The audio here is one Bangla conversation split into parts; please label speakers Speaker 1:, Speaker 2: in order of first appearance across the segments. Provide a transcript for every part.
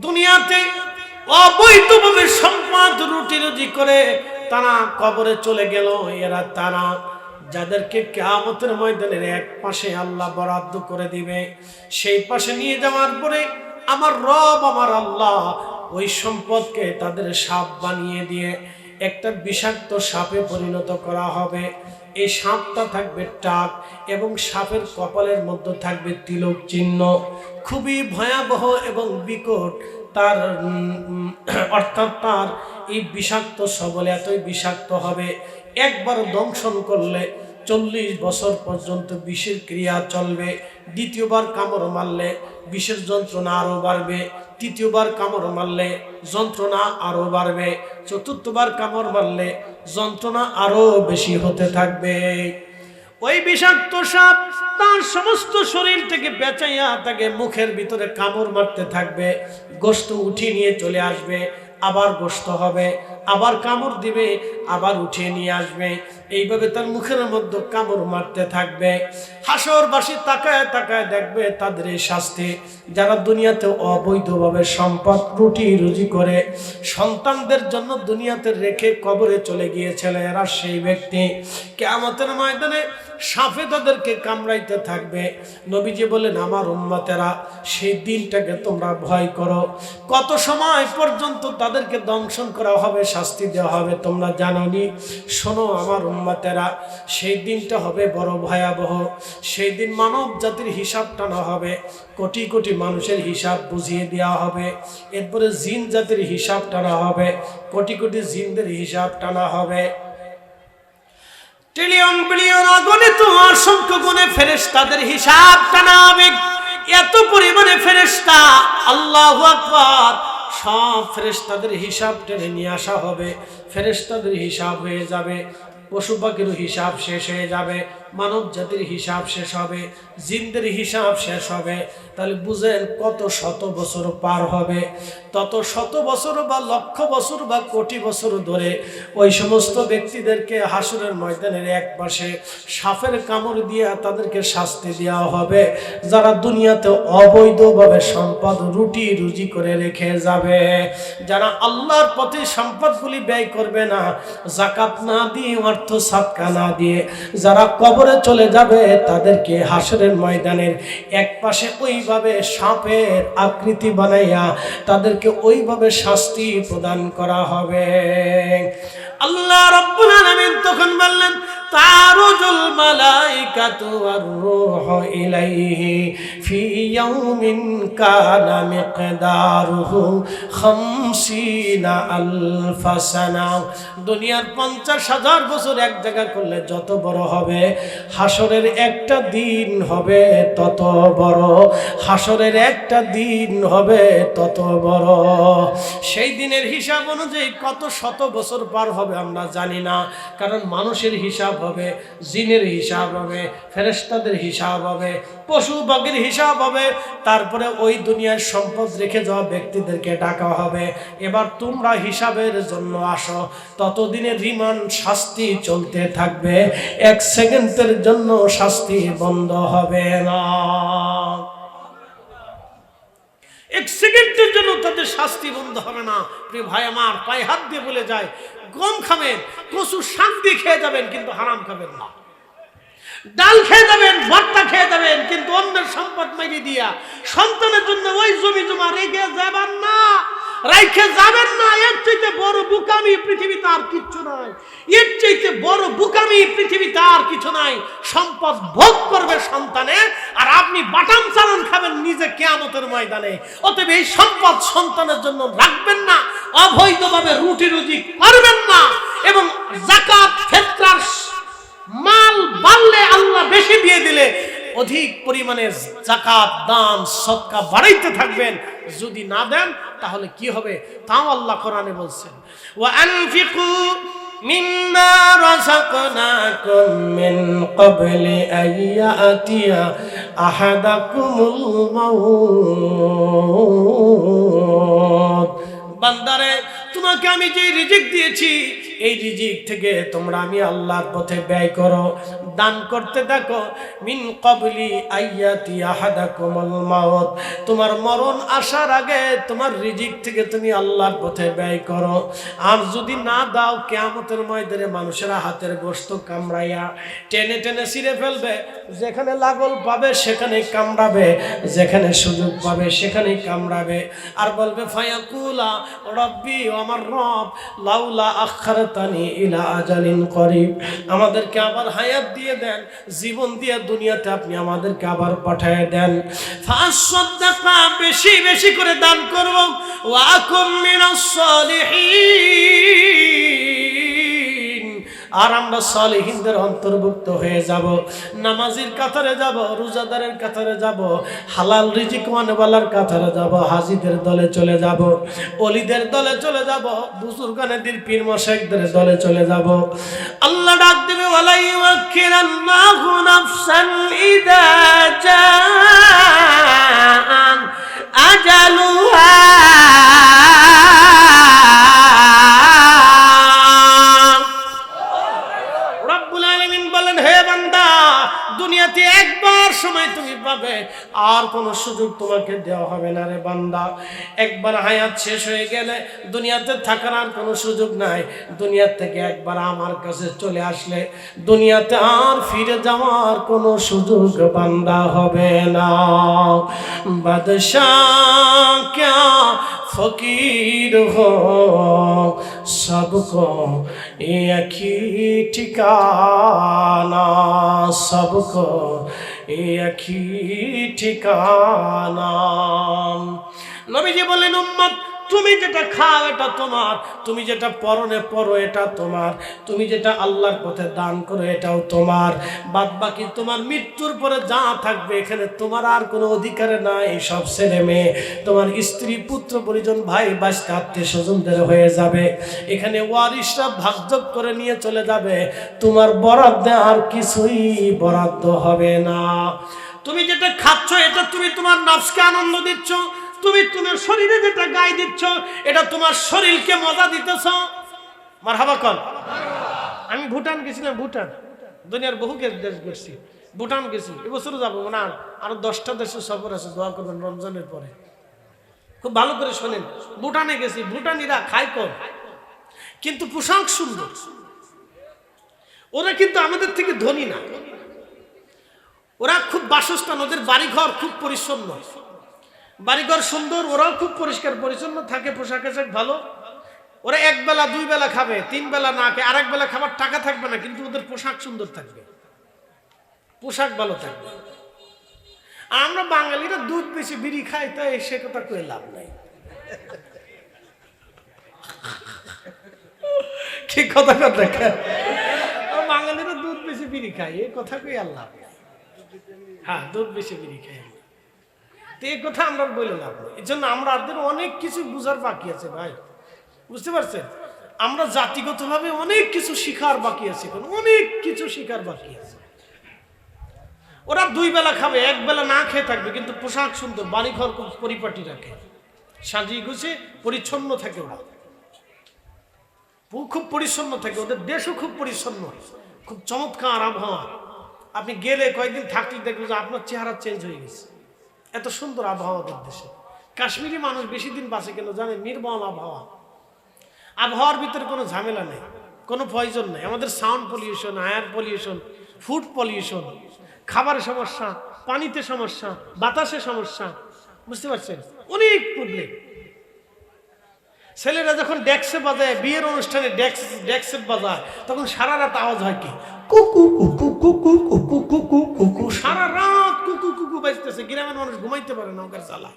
Speaker 1: দুনিয়াতে অবৈধভাবে সম্পদ রুটি রুজি করে তারা কবরে চলে গেল। এরা তারা যাদেরকে কিয়ামতের ময়দানের এক পাশে আল্লাহ বরাদ্দ করে দিবে, সেই পাশে নিয়ে যাওয়ার পরে আমার রব আমার আল্লাহ ওই সম্পদকে তাদের সাপ বানিয়ে দিয়ে একটা বিষাক্ত সাপে পরিণত করা হবে। এই সাপটা থাকবে টাক এবং সাপের কপালের মধ্যে থাকবে তিলক চিহ্ন। খুবই ভয়াবহ এবং বিকট তার অর্থাৎ তার এই বিষাক্ত সবল এতই বিষাক্ত হবে, একবার দংশন করলে 40 বছর পর্যন্ত বিষের ক্রিয়া চলবে। দ্বিতীয়বার কামড় মারলে বিষের যন্ত্রণা আরও বাড়বে, তৃতীয়বার কামড় মারলে যন্ত্রণা আরও বাড়বে, চতুর্থবার কামড় মারলে যন্ত্রণা আরও বেশি হতে থাকবে। ওই বিষাক্ত সাপ তার সমস্ত শরীর থেকে বেঁচাইয়া তাকে মুখের ভিতরে কামড় মারতে থাকবে, গোশত উঠিয়ে নিয়ে চলে আসবে, আবার গোশত হবে, আবার কামড় দিবে, আবার উঠিয়ে নিয়ে আসবে। এইভাবে তার মুখের মধ্যে কামড় মারতে থাকবে। হাসরবাসী তাকায় তাকায় দেখবে তাদের এই শাস্তি। যারা দুনিয়াতে অবৈধভাবে সম্পদ রুটি রুজি করে সন্তানদের জন্য দুনিয়াতে রেখে কবরে চলে গিয়েছিল, এরা সেই ব্যক্তি কিয়ামতের ময়দানে সাপে তাদেরকে কামড়াইতে থাকবে। নবীজি বলেন আমার উম্মতেরা সেই দিনটাকে তোমরা ভয় করো। কত সময় পর্যন্ত তাদেরকে দংশন করা হবে, শাস্তি দেওয়া হবে তোমরা জানোনি? শোনো আমার উম্মতেরা, সেই দিনটা হবে বড় ভয়াবহ। সেই দিন মানব জাতির হিসাব টানা হবে, কোটি কোটি মানুষের হিসাব বুঝিয়ে দেওয়া হবে। এরপরে জিন জাতির হিসাব টানা হবে, কোটি কোটি জিনদের হিসাব টানা হবে। ট্রিলিয়ন বিলিয়ন অগণিত অসংখ্য গুণে ফেরেশতাদের হিসাব টানা হবে। এত পরিমাণে ফেরেশতা, আল্লাহু আকবার, সব ফেরেশতাদের হিসাব টেনে নিয়ে আসা হবে। ফেরেশতাদের হিসাব হয়ে যাবে, পশু পাখির হিসাব শেষ হয়ে যাবে, মানব জাতির হিসাব শেষ হবে, জিনদের হিসাব শেষ হবে। তাহলে বুঝেন কত শত বছর পার হবে। তত শত বছর বা লক্ষ বছর বা কোটি বছর ধরে ওই সমস্ত ব্যক্তিদেরকে হাসরের ময়দানের এক পাশে সাপের কামড় দিয়ে তাদেরকে শাস্তি দেওয়া হবে, যারা দুনিয়াতে অবৈধভাবে সম্পদ রুটি রুজি করে রেখে যাবে, যারা আল্লাহর পথে সম্পদগুলি ব্যয় করবে না, যাকাত না দিয়ে অর্থ সাদকা না দিয়ে যারা কবরে চলে যাবে, তাদেরকে হাসরের ময়দানের এক পাশে ওইভাবে সাপের আকৃতি বানাইয়া তাদেরকে ওইভাবে শাস্তি প্রদান করা হবে। আল্লাহ রাব্বুল আলামিন তখন বললেন তারুজুল মালাইকাতু ওয়ার রূহু ইলাইহি ফি ইয়াউমিন কানা মিকদারুহু 50 আলফা সানা। দুনিয়ার 50,000 বছর এক জায়গা করলে যত বড় হবে, হাসরের একটা দিন হবে তত বড়। হাসরের একটা দিন হবে তত বড়। সেই দিনের হিসাব অনুযায়ী কত শত বছর পার হবে আমরা জানি না, কারণ মানুষের হিসাব হবে, জিনের হিসাব হবে, ফেরেশতাদের হিসাব হবে, পশু পাখির হিসাব হবে, তারপরে ওই দুনিয়ার সম্পদ রেখে যাওয়া ব্যক্তিদেরকে ডাকা হবে, এবার তোমরা হিসাবের জন্য আসো। ততদিনের রিমান্ড শাস্তি চলতে থাকবে, 1 সেকেন্ডের জন্য শাস্তি বন্ধ হবে না। 1 সেকেন্ডের জন্য তাদের শাস্তি বন্ধ হবে না। প্রিয় ভাই আমার, পায়ে হাত দিয়ে বলে যায়, গম খাবেন, কচু শাক দিয়ে খেয়ে যাবেন, কিন্তু হারাম খাবেন না। ডাল খেয়ে যাবেন, ভর্তা খেয়ে যাবেন, কিন্তু অন্যের সম্পদ মেরে দিয়া সন্তানের জন্য ওই জমি জমা রেখে যাবেন না, রাইখে যাবেন না। এর চাইতে বড় বুকামি পৃথিবীতে আর কিচ্ছু নাই। এর চাইতে বড় বুকামি পৃথিবীতে আর কিছু নাই। সম্পদ ভোগ করবে সন্তানে, আর আপনি বাটাম চালান খাবেন নিজে কিয়ামতের ময়দানে। অতএব এই সম্পদ সন্তানের জন্য রাখবেন না, অবৈধভাবে রুটি রুজি করবেন না, এবং যাকাত ফিতরার মাল বাড়লে আল্লাহ বেশি দিয়ে দিলে অধিক পরিমাণে যাকাত দান সদকা বাড়াইতে থাকবেন। যদি না দেন তাহলে কি হবে তাও আল্লাহ কোরআনে বলছেন, ওয়া আনফিকু মিম্মা রাযাকনাকুম মিন ক্বাবলি আইয়াতিয়া আহাদাকুমুল মাউত। বান্দারে, তোমাকে আমি যে রিজিক দিয়েছি এই রিজিক থেকে তোমরা আমি আল্লাহর পথে ব্যয় করো, দান করতে থাকো। মিন ক্বাবলি আইয়াতি আহাদাকুমুল মাউত, তোমার মরণ আসার আগে তোমার রিজিক থেকে তুমি আল্লাহর পথে ব্যয় করো। আর যদি না দাও, কিয়ামতের ময়দানে মানুষেরা হাতের গোশত কামড়াইয়া টেনে টেনে ছিঁড়ে ফেলবে। যেখানে লাগল পাবে সেখানে কামড়াবে, যেখানে সুযোগ পাবে সেখানেই কামড়াবে। আর বলবে ফায়াকুলা রব্বি, আমার রব, লাউলা আখারতানি ইলা আজালিন করিব, আমাদেরকে আবার হায়াত দিয়ে দেন, জীবন দিয়ে দুনিয়াতে আপনি আমাদেরকে আবার পাঠিয়ে দেন। ফাসাদদাকা, বেশি বেশি করে দান করব। ওয়া আকুম মিনাস সালিহিন, আর আমরা সালেহিনদের অন্তর্ভুক্ত হয়ে যাব। নামাজির কাতারে যাব, রোজাদারের কাতারে যাব, হালাল রিজিক ওয়ালার কাতারে যাব, হাজিদের দলে চলে যাব, ওলিদের দলে চলে যাব, বুজুর্গানেদের পীর মাশায়েখদের দলে চলে যাব। আল্লাহ ডাক দেবে, ওয়ালা ইউআখিরাল্লাহু নাফসান ইযা জাআ আজালুহা। দুনিয়াতে একবার সময় তুমি পাবে, আর কোনো সুযোগ তোমাকে দেওয়া হবে না রে বান্দা। একবার হায়াত শেষ হয়ে গেলে দুনিয়াতে থাকার আর কোনো সুযোগ নাই। দুনিয়া থেকে একবার আমার কাছে চলে আসলে দুনিয়াতে আর ফিরে যাওয়ার কোনো সুযোগ বান্দা হবে না। বাদশাহ ক্যা ফকির হো, সবকো এক হি ঠিকানা, सबको एक ही ठिकाना। নবীজি বলেন, উম্মত, তুমি যেটা খাও এটা তোমার, তুমি যেটা পরনে পরো এটা তোমার, তুমি যেটা আল্লাহর পথে দান করো এটাও তোমার। বাদ বাকি তোমার মৃত্যুর পরে যা থাকবে এখানে তোমার আর কোনো অধিকার নাই। সব ছেলে মেয়ে, তোমার স্ত্রী, পুত্র পরিজন, ভাই বাস্তা, আত্মীয় স্বজনদের হয়ে যাবে। এখানে ওয়ারিশরা ভাগযোগ করে নিয়ে চলে যাবে। তোমার বরাদ্দে আর কিছুই বরাদ্দ হবে না। তুমি যেটা খাচ্ছ এটা তুমি তোমার নফসকে আনন্দ দিচ্ছ, তুমি তোমার শরীরে যেটা গায়ে দিচ্ছ এটা তোমার শরীরকে মজা দিতেছ। মারহাবা কর। আমি ভুটান গেছিলাম, ভুটান দুনিয়ার বহু দেশ গেছি, ভুটান গেছি, এবছরও যাবো না। আরো 10টা দেশের সফর আছে, দোয়া করবেন রমজানের পরে। খুব ভালো করে শোনেন, ভুটানে গেছি, ভুটানিরা খায় কম কিন্তু পোশাক সুন্দর। ওরা কিন্তু আমাদের থেকে ধনী না, ওরা খুব বাসস্থান, ওদের বাড়িঘর খুব পরিচ্ছন্ন, বাড়িঘর সুন্দর, ওরাও খুব পরিষ্কার পরিচ্ছন্ন থাকে, পোশাক আশাক ভালো। ওরা এক বেলা দুই বেলা খাবে, 3 বেলা না খেয়ে আরেক বেলা খাবার টাকা থাকবে না, কিন্তু ওদের পোশাক সুন্দর থাকবে, পোশাক ভালো থাকবে। আর আমরা বাঙালিরা দুধ বেশি বিড়ি খাই, তাই সে কথা কয়ে লাভ নাই। কি কথা দেখা, বাঙালিরা দুধ বেশি বিড়ি খায়, এই কথা কয়ে আর লাভ নাই। হ্যাঁ, দুধ বেশি বিড়ি খাই, তো এই কথা আমরা বলে লাভ নেই। এই জন্য আমাদের অনেক কিছু বুঝার বাকি আছে ভাই, বুঝতে পারছেন? আমরা জাতিগতভাবে অনেক কিছু শিখার বাকি আছে, অনেক কিছু শিখার বাকি আছে। ওরা 2 বেলা খাবে, 1 বেলা না খেয়ে থাকবে, কিন্তু পোশাক সুন্দর, বাড়িঘর খুব পরিপাটি রাখে, সাজিয়ে গুছিয়ে পরিচ্ছন্ন থাকে, ওরা খুব পরিচ্ছন্ন থাকে, ওদের দেশও খুব পরিচ্ছন্ন, খুব চমৎকার আবহাওয়া। আপনি গেলে কয়েকদিন থাকলে দেখবেন যে আপনার চেহারা চেঞ্জ হয়ে গেছে, এত সুন্দর আবহাওয়া ওদের দেশে। কাশ্মীরি মানুষ বেশি দিন বাঁচে কেন জানেন? নির্মল আবহাওয়া, আবহাওয়ার ভিতরে কোনো ঝামেলা নেই, কোনো পয়জন নেই। আমাদের sound pollution, air pollution, food pollution, খাবারের সমস্যা, পানিতে সমস্যা, বাতাসে সমস্যা, বুঝতে পারছেন? অনেক প্রবলেম। ছেলেরা যখন ডেক্সে বাজায়, বিয়ের অনুষ্ঠানে ডেক্সে বাজায়, তখন সারা রাত আওয়াজ হয় কি কুকু কুকু কুকু কুকু কুকু কুকু, সারা রাত কুকু কুকু বাজতেছে। গ্রামের মানুষ ঘুমাইতে পারে না, ওদের জ্বালা।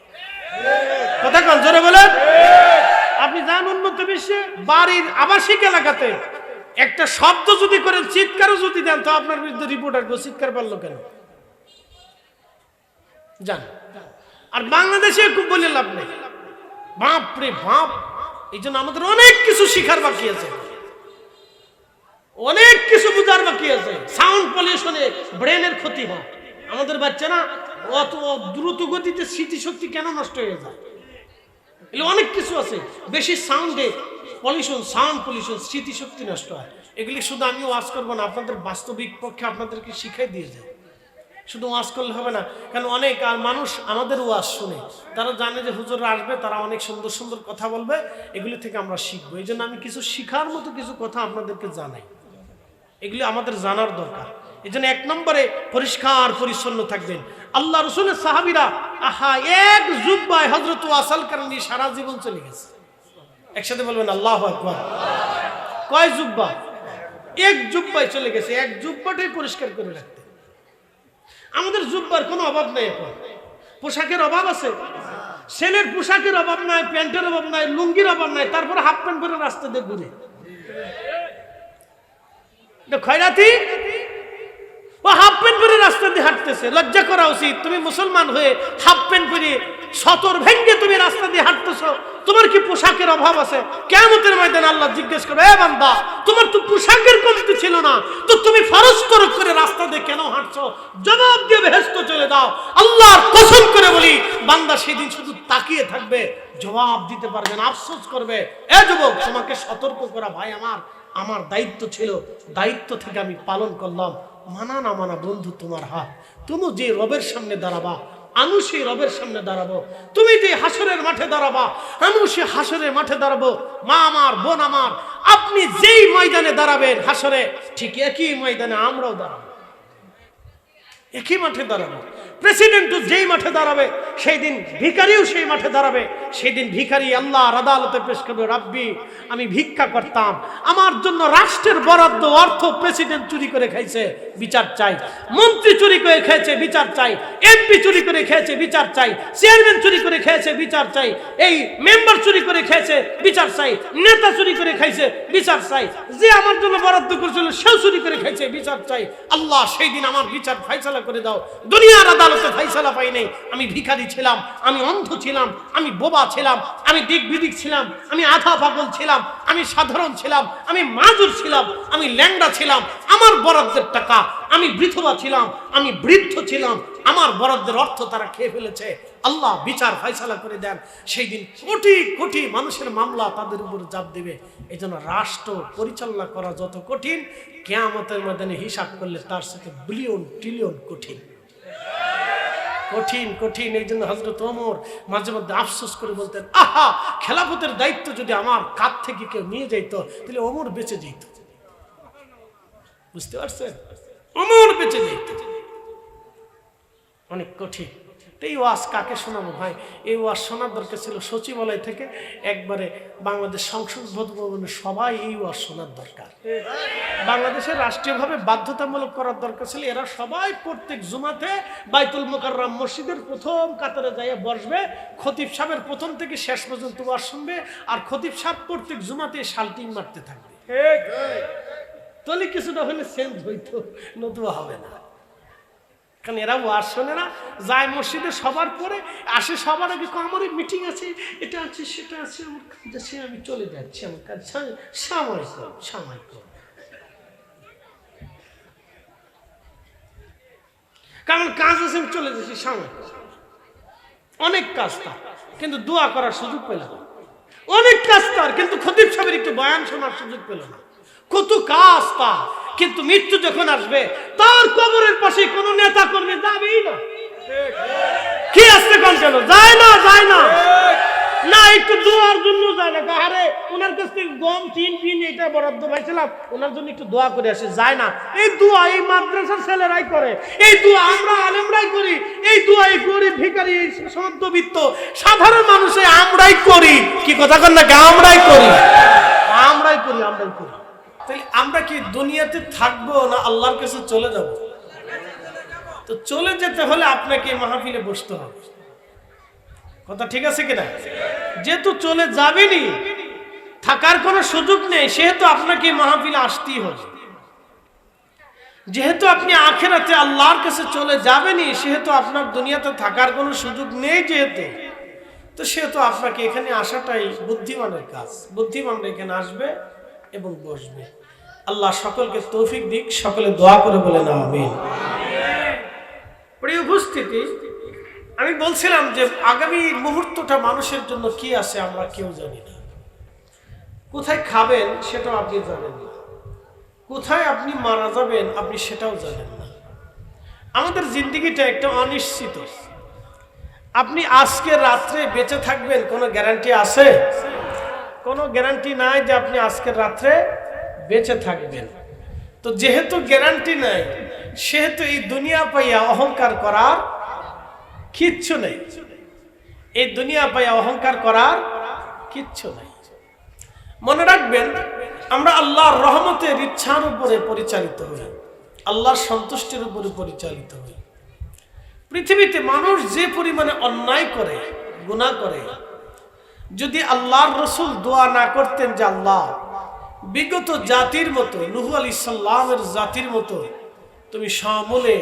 Speaker 1: কথা কোন জোরে বলেন? আপনি যান উন্নত বিশ্বে, বাড়ির আবাসিক এলাকাতে একটা শব্দ যদি করে, চিৎকারও যদি দেন, তো আপনার বিরুদ্ধে রিপোর্ট আসবে, চিৎকার পারলো কেন জান। আর বাংলাদেশে খুব বলে লাভ নেই, বাপ রে বাপ। এই জন্য আমাদের অনেক কিছু শিখার বাকি আছে, অনেক কিছু বুঝার বাকি আছে। সাউন্ড পলিউশনে ব্রেনের ক্ষতি হয়, আমাদের বাচ্চারা অত দ্রুত গতিতে স্মৃতিশক্তি কেন নষ্ট হয়ে যায়? অনেক কিছু আছে, বেশি সাউন্ডে পলিউশন, সাউন্ড পলিউশন, স্মৃতিশক্তি নষ্ট হয়। এগুলি শুধু আমি ওয়াজ করবো না, আপনাদের বাস্তবিক পক্ষে আপনাদেরকে শিখাই দিয়ে যায়। শুধু ওয়াজ করলে হবে না, কারণ অনেক আর মানুষ আমাদের ওয়াজ শুনে, তারা জানে যে হুজুররা আসবে, তারা অনেক সুন্দর সুন্দর কথা বলবে, এগুলি থেকে আমরা শিখবো। এই জন্য আমি কিছু শিখার মতো কিছু কথা আপনাদেরকে জানাই, এগুলি আমাদের জানার দরকার। এই জন্য 1 নম্বরে পরিষ্কার পরিচ্ছন্ন থাকবেন। আল্লাহ রসুলের সাহাবীরা আহা এক জুব্বায় হযরত ওয়াসাল কারণে সারা জীবন চলে গেছে। একসাথে বলবেন আল্লাহু আকবার। কয় জুব্বা? এক জুব্বায় চলে গেছে। এক জুব্বাটাই পরিষ্কার করে রাখতে। আমাদের জুব্বার কোনো অভাব নাই, এখন পোশাকের অভাব আছে, ছেলের পোশাকের অভাব নাই, প্যান্টের অভাব নাই, লুঙ্গির অভাব নাই, তারপরে হাফ প্যান্ট পরে রাস্তা দিয়ে ঘুরে। খয়রাতি ও হাফ প্যান্ট পরে রাস্তা দিয়ে হাঁটতেছে, লজ্জা করা উচিত। তুমি মুসলমান হয়ে হাফ প্যান্ট পরে সতর ভেঙ্গে তুমি রাস্তা দিয়ে হাঁটতেছো, তোমার কি পোশাকের অভাব আছে? কিয়ামতের ময়দানে আল্লাহ জিজ্ঞেস করবে, এ বান্দা, তোমার তো পোশাকের কমতি ছিল না, তো তুমি ফরজ তরক করে রাস্তা দিয়ে কেন হাঁটছো? জবাব দিয়ে বেহেশত চলে দাও। আল্লাহর কসম করে বলি, বান্দা সেদিন শুধু তাকিয়ে থাকবে, জবাব দিতে পারবে না, আফসোস করবে। এ যুবক, তোমাকে সতর্ক করা ভাই আমার দায়িত্ব ছিল, দায়িত্ব থেকে আমি পালন করলাম। মানা না মানা বন্ধু তোমার হাত। তুমি যে রবের সামনে দাঁড়াবা, আমি সেই রবের সামনে দাঁড়াবো। তুমি যে হাসরের মাঠে দাঁড়াবা, আমি সেই হাসরের মাঠে দাঁড়াবো। মা আমার, বোন আমার, আপনি যেই ময়দানে দাঁড়াবেন হাসরে, ঠিক একই ময়দানে আমরাও দাঁড়াবো, একই মাঠে দাঁড়াবো। প্রেসিডেন্টও যেই মাঠে দাঁড়াবে, সেই দিন ভিখারিও সেই মাঠে দাঁড়াবে। সেই দিন ভিখারি আল্লাহর আদালতে পেশ করবে, রাব্বি, আমি ভিক্ষা করতাম, আমার জন্য রাষ্ট্রের বরাদ্দ অর্থ প্রেসিডেন্ট চুরি করে খাইছে, বিচার চাই। মন্ত্রী চুরি করে খেয়েছে, বিচার চাই। এমপি চুরি করে খেয়েছে, বিচার চাই। চেয়ারম্যান চুরি করে খেয়েছে, বিচার চাই। এই মেম্বার চুরি করে খেয়েছে, বিচার চাই। নেতা চুরি করে খাইছে, বিচার চাই। যে আমার জন্য বরাদ্দ করেছিল সেও চুরি করে খাইছে, বিচার চাই। আল্লাহ, সেই দিন আমার বিচার ফাইসালা করে দাও। দুনিয়ার আদালতে ফাইসালা পাই নাই। আমি ভিখারি ছিলাম, আমি অন্ধ ছিলাম, আমি বোবা ছিলাম, আমি দিক বিদিক ছিলাম, আমি আধা পাগল ছিলাম, আমি সাধারণ ছিলাম, আমি মাজুর ছিলাম, আমি ল্যাংড়া ছিলাম, আমার বরাদ্দের টাকা, আমি বিধবা ছিলাম, আমি বৃদ্ধ ছিলাম, আমার বরাদ্দের অর্থ তারা খেয়ে ফেলেছে। আল্লাহ বিচার ফাইসালা করে দেন। সেই দিন কোটি কোটি মানুষের মামলা তাদের উপর চাপ দেবে। এই জন্য রাষ্ট্র পরিচালনা করা যত কঠিন, কিয়ামতের ময়দানে হিসাব করলে তার সাথে বিলিয়ন ট্রিলিয়ন কঠিন, কঠিন কঠিন। এই জন্য হযরত ওমর মাঝে মধ্যে আফসোস করে বলতেন, আহা, খেলাফতের দায়িত্ব যদি আমার কাঁধ থেকে কেউ নিয়ে যাইত, তাহলে ওমর বেঁচে যেত। বুঝতে পারছেন? ওমর বেঁচে যেত। অনেক কঠিন। এই ওয়াজ কাকে শোনাবো ভাই? এই ওয়াজ শোনার দরকার ছিল সচিবালয় থেকে একবারে বাংলাদেশ সংসদ ভবনে সবাই এই ওয়াজ শোনার দরকার। বাংলাদেশের রাষ্ট্রীয়ভাবে বাধ্যতামূলক করার দরকার ছিল, এরা সবাই প্রত্যেক জুমাতে বাইতুল মুকাররম মসজিদের প্রথম কাতারে যাইয়া বসবে, খতিব সাহেবের প্রথম থেকে শেষ পর্যন্ত ওয়াজ শুনবে, আর খতিব সাহেব প্রত্যেক জুমাতে শাল্টিং মারতে থাকবে। তাহলে কিছুটা হলে চেঞ্জ হইতো, নতুবা হবে না। কারণ এরা ওয়াজ শোনে না, যায় মসজিদে সবার পরে আসে, সবার আগে আমার মিটিং আছে, এটা আছে, সেটা আছে, আমার কাজ আছে, আমি চলে যাচ্ছি, আমার কাজ সাময়িক। কারণ কাজ আছে, আমি চলে যাচ্ছি সাময়িক। অনেক কাজ তার, কিন্তু দোয়া করার সুযোগ পেল না। অনেক কাজ তার, কিন্তু খতিব সাহেবের একটু বয়ান শোনার সুযোগ পেল না। কত কাজ তার, কিন্তু মৃত্যু যখন আসবে তার কবরের পাশে কোন নেতা কর্মী যাবেই না। কি আসতে কোন কেন যায় না, যায় না, না একটু দোয়ার জন্য যায় না। আরে ওনার কাছ থেকে গম চিন এটা বরাদ্দ পাইছিলাম, ওনার জন্য একটু দোয়া করে আসে, যায় না। এই দোয়া এই মাদ্রাসার ছেলেরাই করে, এই দোয়া আমরা আলেমরাই করি, এই দোয়া এই গরিব ভিখারি এই মধ্যবিত্ত সাধারণ মানুষে আমরাই করি। কি কথা কন না? আমরাই করি। তাহলে আমরা কি দুনিয়াতে থাকবো না আল্লাহর কাছে চলে যাব? তো চলে যেতে হলে আপনাকে মাহফিলে বসতে হবে। কথা ঠিক আছে কিনা? যেহেতু চলে যাবেনি, থাকার কোনো সুযোগ নেই, সেহেতু আপনাকে মাহফিলে আসতেই হবে। যেহেতু আপনি আখিরাতে আল্লাহর কাছে চলে যাবেনি, সেহেতু আপনার দুনিয়াতে থাকার কোনো সুযোগ নেই, তো সেহেতু আপনাকে এখানে আসাটাই বুদ্ধিমানের কাজ। বুদ্ধিমানরা এখানে আসবে এবং বসবে। আল্লাহ সকলকে তৌফিক দিক। সকলে দোয়া করে বলেন আমিন। প্রিয় উপস্থিতি, আমি বলছিলাম যে আগামী মুহূর্তটা মানুষের জন্য কি আছে আমরা কেউ জানি না। কোথায় খাবেন সেটাও আপনি জানেন না, কোথায় আপনি মারা যাবেন আপনি সেটাও জানেন না। আমাদের জিন্দেগিটা একটা অনিশ্চিত। আপনি আজকে রাত্রে বেঁচে থাকবেন কোনো গ্যারান্টি আছে? কোনো গ্যারান্টি নাই যে আপনি আজকের রাত্রে বেঁচে থাকবেন। তো যেহেতু গ্যারান্টি নাই, সেহেতু এই দুনিয়া পাইয়া অহংকার করার কিচ্ছু নেই। এই দুনিয়া পাইয়া অহংকার করার কিচ্ছু নেই। মনে রাখবেন, আমরা আল্লাহর রহমতের ইচ্ছার উপরে পরিচালিত হই, আল্লাহর সন্তুষ্টির উপরে পরিচালিত হই। পৃথিবীতে মানুষ যে পরিমাণে অন্যায় করে, গুনাহ করে, যদি আল্লাহর রসুল দোয়া না করতেন যে আল্লাহ বিগত জাতির মতো, নূহ আলাইহিস সালামের জাতির মতো তুমি সমূলে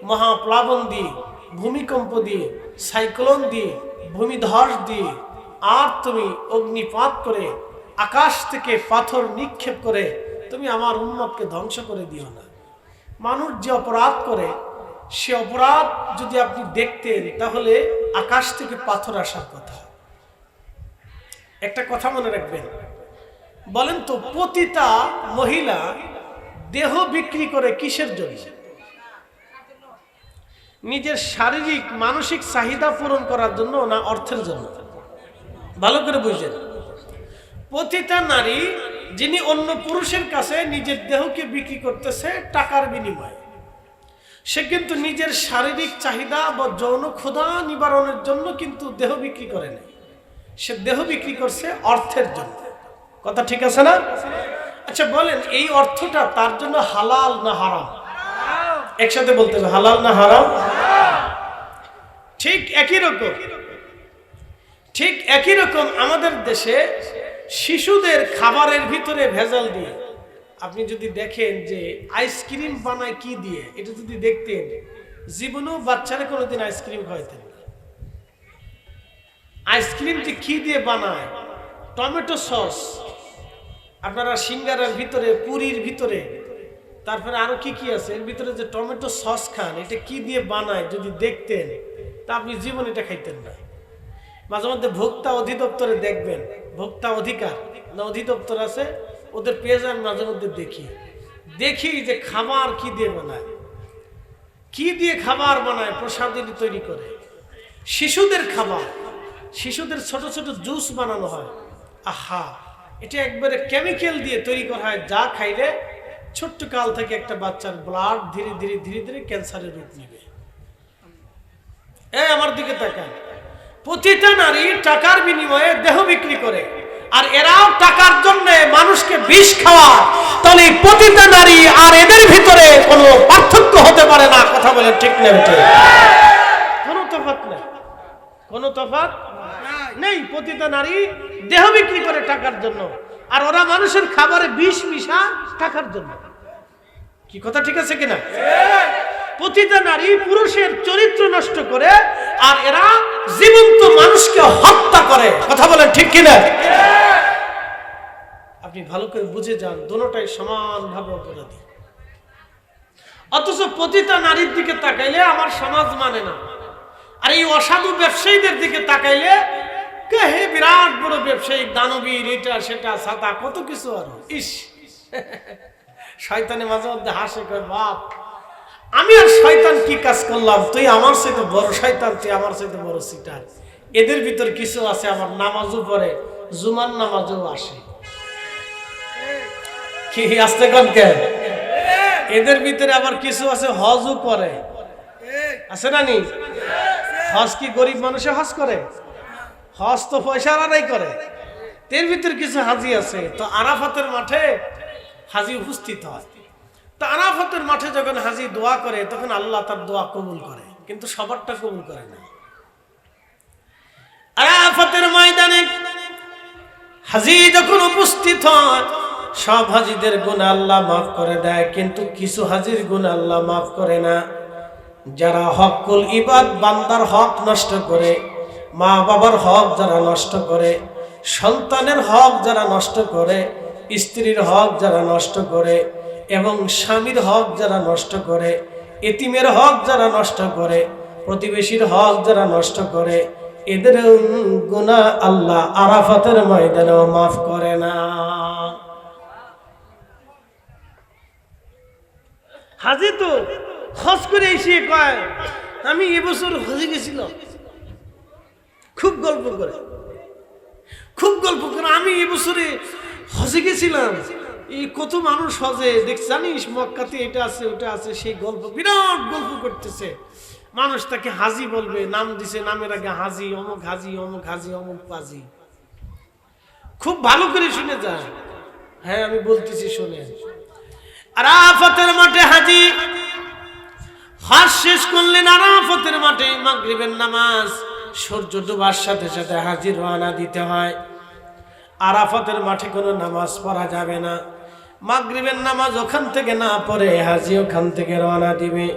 Speaker 1: মহাপ্লাবন দিয়ে, ভূমিকম্প দিয়ে, সাইক্লোন দিয়ে, ভূমিধস দিয়ে, আর তুমি অগ্নিপাত করে, আকাশ থেকে পাথর নিক্ষেপ করে তুমি আমার উম্মতকে ধ্বংস করে দিও না। মানুষ যে অপরাধ করে, সে অপরাধ যদি আপনি দেখতেন তাহলে আকাশ থেকে পাথর আসার কথা। একটা কথা মনে রাখবেন, বলেন তো পতিতা মহিলা দেহ বিক্রি করে কিসের জন্য? নিজের শারীরিক মানসিক চাহিদা পূরণ করার জন্য না অর্থের জন্য? ভালো করে বুঝেন। পতিতা নারী যিনি অন্য পুরুষের কাছে নিজের দেহকে বিক্রি করতেছে টাকার বিনিময়ে, সে কিন্তু নিজের শারীরিক চাহিদা বা যৌন ক্ষুধা নিবারণের জন্য কিন্তু দেহ বিক্রি করে না, সে দেহ বিক্রি করছে অর্থের জন্য। কথা ঠিক আছে না? আচ্ছা বলেন, এই অর্থটা তার জন্য হালাল না হারাম? একসাথে বলতে হবে, হালাল না হারাম? ঠিক একই রকম আমাদের দেশে শিশুদের খাবারের ভিতরে ভেজাল দিয়ে, আপনি যদি দেখেন যে আইসক্রিম বানায় কি দিয়ে, এটা যদি দেখতেন, জীবনেও বাচ্চারা কোনোদিন আইসক্রিম খাওয়াইতেন না। আইসক্রিম যে কি দিয়ে বানায়, টমেটো সস, আপনারা সিঙ্গারার ভিতরে, পুরীর ভিতরে, তারপরে আরো কি কি আছে এর ভিতরে যে টমেটো সস খান, এটা কি দিয়ে বানায় যদি দেখতেন তা আপনি জীবন এটা খাইতেন না। মাঝে মধ্যে ভোক্তা অধিদপ্তরে দেখবেন, ভোক্তা অধিকার না অধিদপ্তর আছে, ওদের পেজ আমি মাঝে মধ্যে দেখি যে খাবার কি দিয়ে বানায়, কি দিয়ে খাবার বানায়, প্রসাদিনী তৈরি করে। শিশুদের খাবার, শিশুদের ছোট ছোট জুস বানানো হয়, আহা, এটা একবারে কেমিক্যাল দিয়ে তৈরি করা হয়, যা খাইলে ছোট্ট কাল থেকে একটা বাচ্চার ব্লাড ধীরে ধীরে ধীরে ধীরে ক্যান্সারের রূপ নেবে। আমার দিকে তাকান, প্রতিটা নারী টাকার বিনিময়ে দেহ বিক্রি করে, আর এরাও টাকার জন্য মানুষকে বিষ খাওয়ায়। তাহলে এই প্রতিটা নারী আর এদের ভিতরে কোনো পার্থক্য হতে পারে না। কথা বলেন ঠিক না? কোনো তফাৎ নেই, কোনো তফাৎ নেই। প্রতিটা নারী দেহ বিক্রি করে টাকার জন্য, আর ওরা মানুষের খাবারে বিষ মিশা টাকার জন্য। কি কথা ঠিক আছে কিনা? প্রতিটা নারী পুরুষের চরিত্র নষ্ট করে, আর এরা জীবন্ত মানুষকে হত্যা করে। কথা বলেন ঠিক কিনা? আপনি ভালো করে বুঝে যান, দুটোটাই সমানভাবে অপরাধী। অথচ প্রতিটা নারীর দিকে তাকাইলে আমার সমাজ মানে না, আর এই অসাধু ব্যবসায়ীদের দিকে তাকাইলে হে বিরাট বড় ব্যবসায়িক, দানবীর, এটা সেটা ছাতা কত কিছু। আর ইস, শয়তানে মাঝে মধ্যে হাসে, কয় বাপ আমি আর শয়তান কি কাজ করলাম, তুই আমার সাথে বড় শয়তান, তুই আমার সাথে বড় সিটার। এদের ভিতর কিছু আছে আমার নামাজও পড়ে, জুমার নামাজও আসে। কি আসতে কোন কেন? এদের ভিতরে আবার কিছু আছে হজও করে, আছে না নি? হজ কি গরিব মানুষে হজ করে? হজ তো পয়সা আদায় করে। এর ভিতরে কিছু হাজি আছে, তো আরাফাতের মাঠে হাজি উপস্থিত হয়। তো আরাফাতের মাঠে যখন হাজি দোয়া করে, তখন আল্লাহ তার দোয়া কবুল করে, কিন্তু সবারটা কবুল করে না। আরাফাতের ময়দানে হাজি যখন উপস্থিত হয়, সব হাজিদের গুনাহ আল্লাহ মাফ করে দেয়, কিন্তু কিছু হাজির গুনাহ আল্লাহ মাফ করে না। যারা হকুল ইবাদ, বান্দার হক নষ্ট করে, মা বাবার হক যারা নষ্ট করে, সন্তানের হক যারা নষ্ট করে, স্ত্রীর হক যারা নষ্ট করে, এবং স্বামীর হক যারা নষ্ট করে, এতিমের হক যারা নষ্ট করে, প্রতিবেশীর হক যারা নষ্ট করে, এদের গুনাহ আল্লাহ আরাফাতের ময়দানেও মাফ করে না। হাজি তো হজ করে এসে কয় আমি এবছর হজে গেছিলাম, খুব গল্প করে আমি এবছরে হজে গেছিলাম। এই কত মানুষ হজে দেখ জানিস, মক্কাতে এটা আছে ওটা আছে, সেই গল্প বিরাট গল্প করতেছে। মানুষ তাকে হাজি বলবে, নাম দিছে, নামের আগে হাজি, অমুক হাজি, অমুক হাজি, অমুক পাজি। খুব ভালো করে শুনে যা। হ্যাঁ আমি বলতেছি শুনে। আরাফাতের মাঠে হাজি হজ শেষ করলেন। আরাফাতের মাঠে মাগরিবের নামাজ, সূর্য ডোবার সাথে সাথে হাজি রওনা দিতে হয়। আরাফাতের মাঠে কোনো নামাজ পড়া যাবে না। মাগরিবের নামাজ ওখান থেকে না পড়ে হাজি ওখান থেকে রওনা দিবে।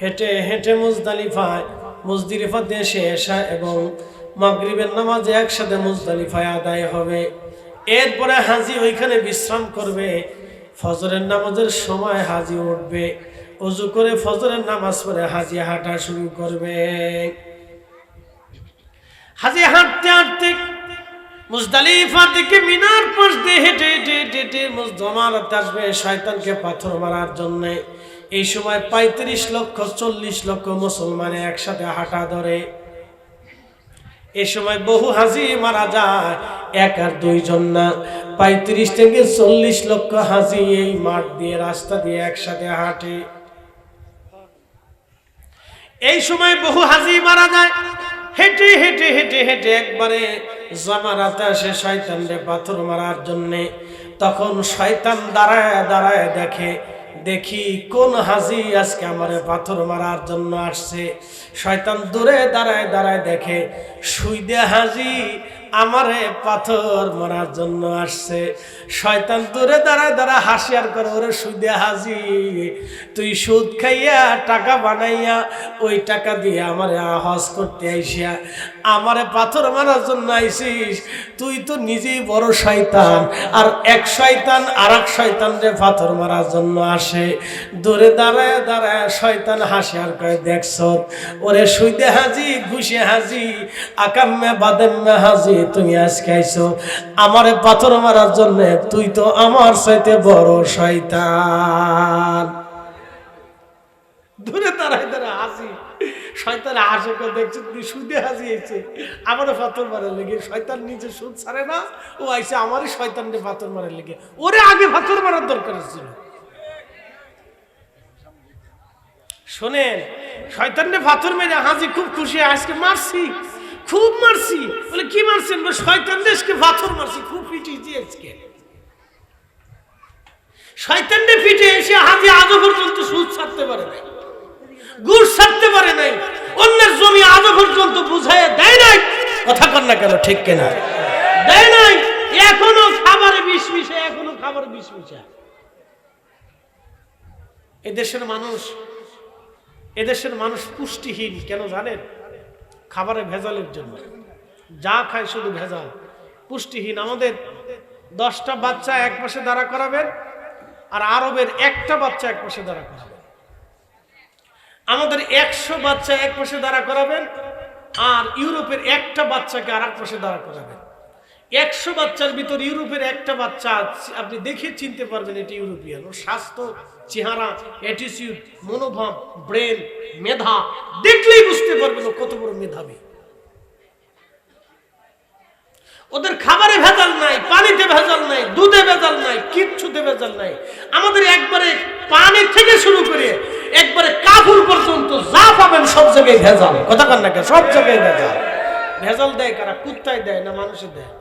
Speaker 1: হেঁটে হেঁটে মুজদালিফাতে এসে এশা এবং মাগরিবের নামাজ একসাথে মুজদালিফায় আদায় হবে। এরপরে হাজি ওইখানে বিশ্রাম করবে। ফজরের নামাজের সময় হাজি উঠবে, ওযু করে ফজরের নামাজ পড়ে হাজি হাঁটা শুরু করবে। হাজি হাঁটতে হাঁটতে মুজদালিফা থেকে মিনার পাশ দিয়ে হেঁটে হেঁটে হেঁটে হেঁটে মুজদালিফাতে আসবে শয়তানকে পাথর মারার জন্য। এই সময় ৩৫ লক্ষ ৪০ লক্ষ মুসলমান একসাথে হাঁটা ধরে। এই সময় বহু হাজি মারা যায়, এক আর দুইজন না, ৩৫ থেকে ৪০ লক্ষ হাজি এই মাঠ দিয়ে রাস্তা দিয়ে একসাথে হাঁটে। এই সময় বহু হাজি মারা যায়। হেঁটে হেঁটে হেঁটে হেঁটে একবারে জামারাতে আসে শয়তানরে পাথর মারার জন্যে। তখন শয়তান দাঁড়ায় দাঁড়ায় দেখি কোন হাজি আজকে আমারে পাথর মারার জন্য আসছে। শয়তান দূরে দাঁড়ায় দাঁড়ায় দেখে সুইদে হাজি আমারে পাথর মারার জন্য আসছে। শয়তান দূরে দাঁড়ায় দাঁড়ায় হাসিয়ার করে, ওরে সুইদে হাজি, তুই সুদ খাইয়া টাকা বানাইয়া ওই টাকা দিয়ে আমারে হজ করতে আইসিয়া আমারে পাথর মারার জন্য আইসিস। তুই তো নিজেই বড় শয়তান, আর এক শয়তান আর এক শয়তানরে পাথর মারার জন্য আসে। দূরে দাঁড়ায় দাঁড়ায় শয়তান হাসি আর কয়, দেখছ ওরে সুইদে হাজি, ঘুষে হাজি, আকাম্মে বাদেম্মে হাজি, তুমি আজকে আইছো আমারে পাথর মারার জন্য। তুই তো আমার চাইতে বড় শয়তান। দূরে দাঁড়ায় দাঁড়ায় হাসি, শয়তান হাসে কয়, দেখছো তুই সুদে হাজি আইছে আমারে পাথর মারার লেগে। শয়তান নিজে সুদ ছাড়ে না, ও আইছে আমারই শয়তানরে পাথর মারার লেগে। ওরে আগে পাথর মারার দরকার ছিল। শোনেন, শয়তানরে পাথর মেরে হাজি খুব খুশি, আজকে মারছি, খুব মারছি। বলে কি মারছেন? শয়তান দেশকে পাথর মারছি, খুব পিটিয়েছি আজকে। শয়তানরে পিটে এসে হাজি আজও পর্যন্ত সুদ ছাড়তে পারে নাই, ঘুষ ছাড়তে পারে নাই, অন্যের জমি আজও পর্যন্ত বুঝাইয়া দেয় নাই। কথা কর না কেন, ঠিক কিনা? দেয় নাই। এখনো খাবারে বিষ মিশে, এখনো খাবারে বিষ মিশে। এদেশের মানুষ পুষ্টিহীন কেন জানেন? খাবারে ভেজালের জন্য। যা খায় শুধু ভেজাল, পুষ্টিহীন। আমাদের 10টা বাচ্চা এক পাশে দাঁড়া করাবেন, আর আরবের একটা বাচ্চা এক পাশে দাঁড়া করাবেন। আমাদের 100 বাচ্চা এক পাশে দাঁড়া করাবেন, আর ইউরোপের একটা বাচ্চাকে আর এক পাশে দাঁড়া করাবেন। 100 বাচ্চার ভিতর ইউরোপের একটা বাচ্চা আপনি দেখে চিনতে পারবেন এটি ইউরোপিয়ান। ওর স্বাস্থ্য, চেহারা, অ্যাটিটিউড, মনোভাব, ব্রেন, মেধা দেখলেই বুঝতে পারবেন ও কত বড় মেধাবী। ওদের খাবারে ভেজাল নাই, পানিতে ভেজাল নাই, দুধে ভেজাল নাই, কিচ্ছুতে ভেজাল নাই। আমাদের একবারে পানি থেকে শুরু করে একবারে কাপড় পর্যন্ত যা পাবেন সব জায়গায় ভেজাল। কথা কন না কেন? সব জায়গায় ভেজাল। ভেজাল দেয় কারা? কুত্তায় দেয় না মানুষে দেয়?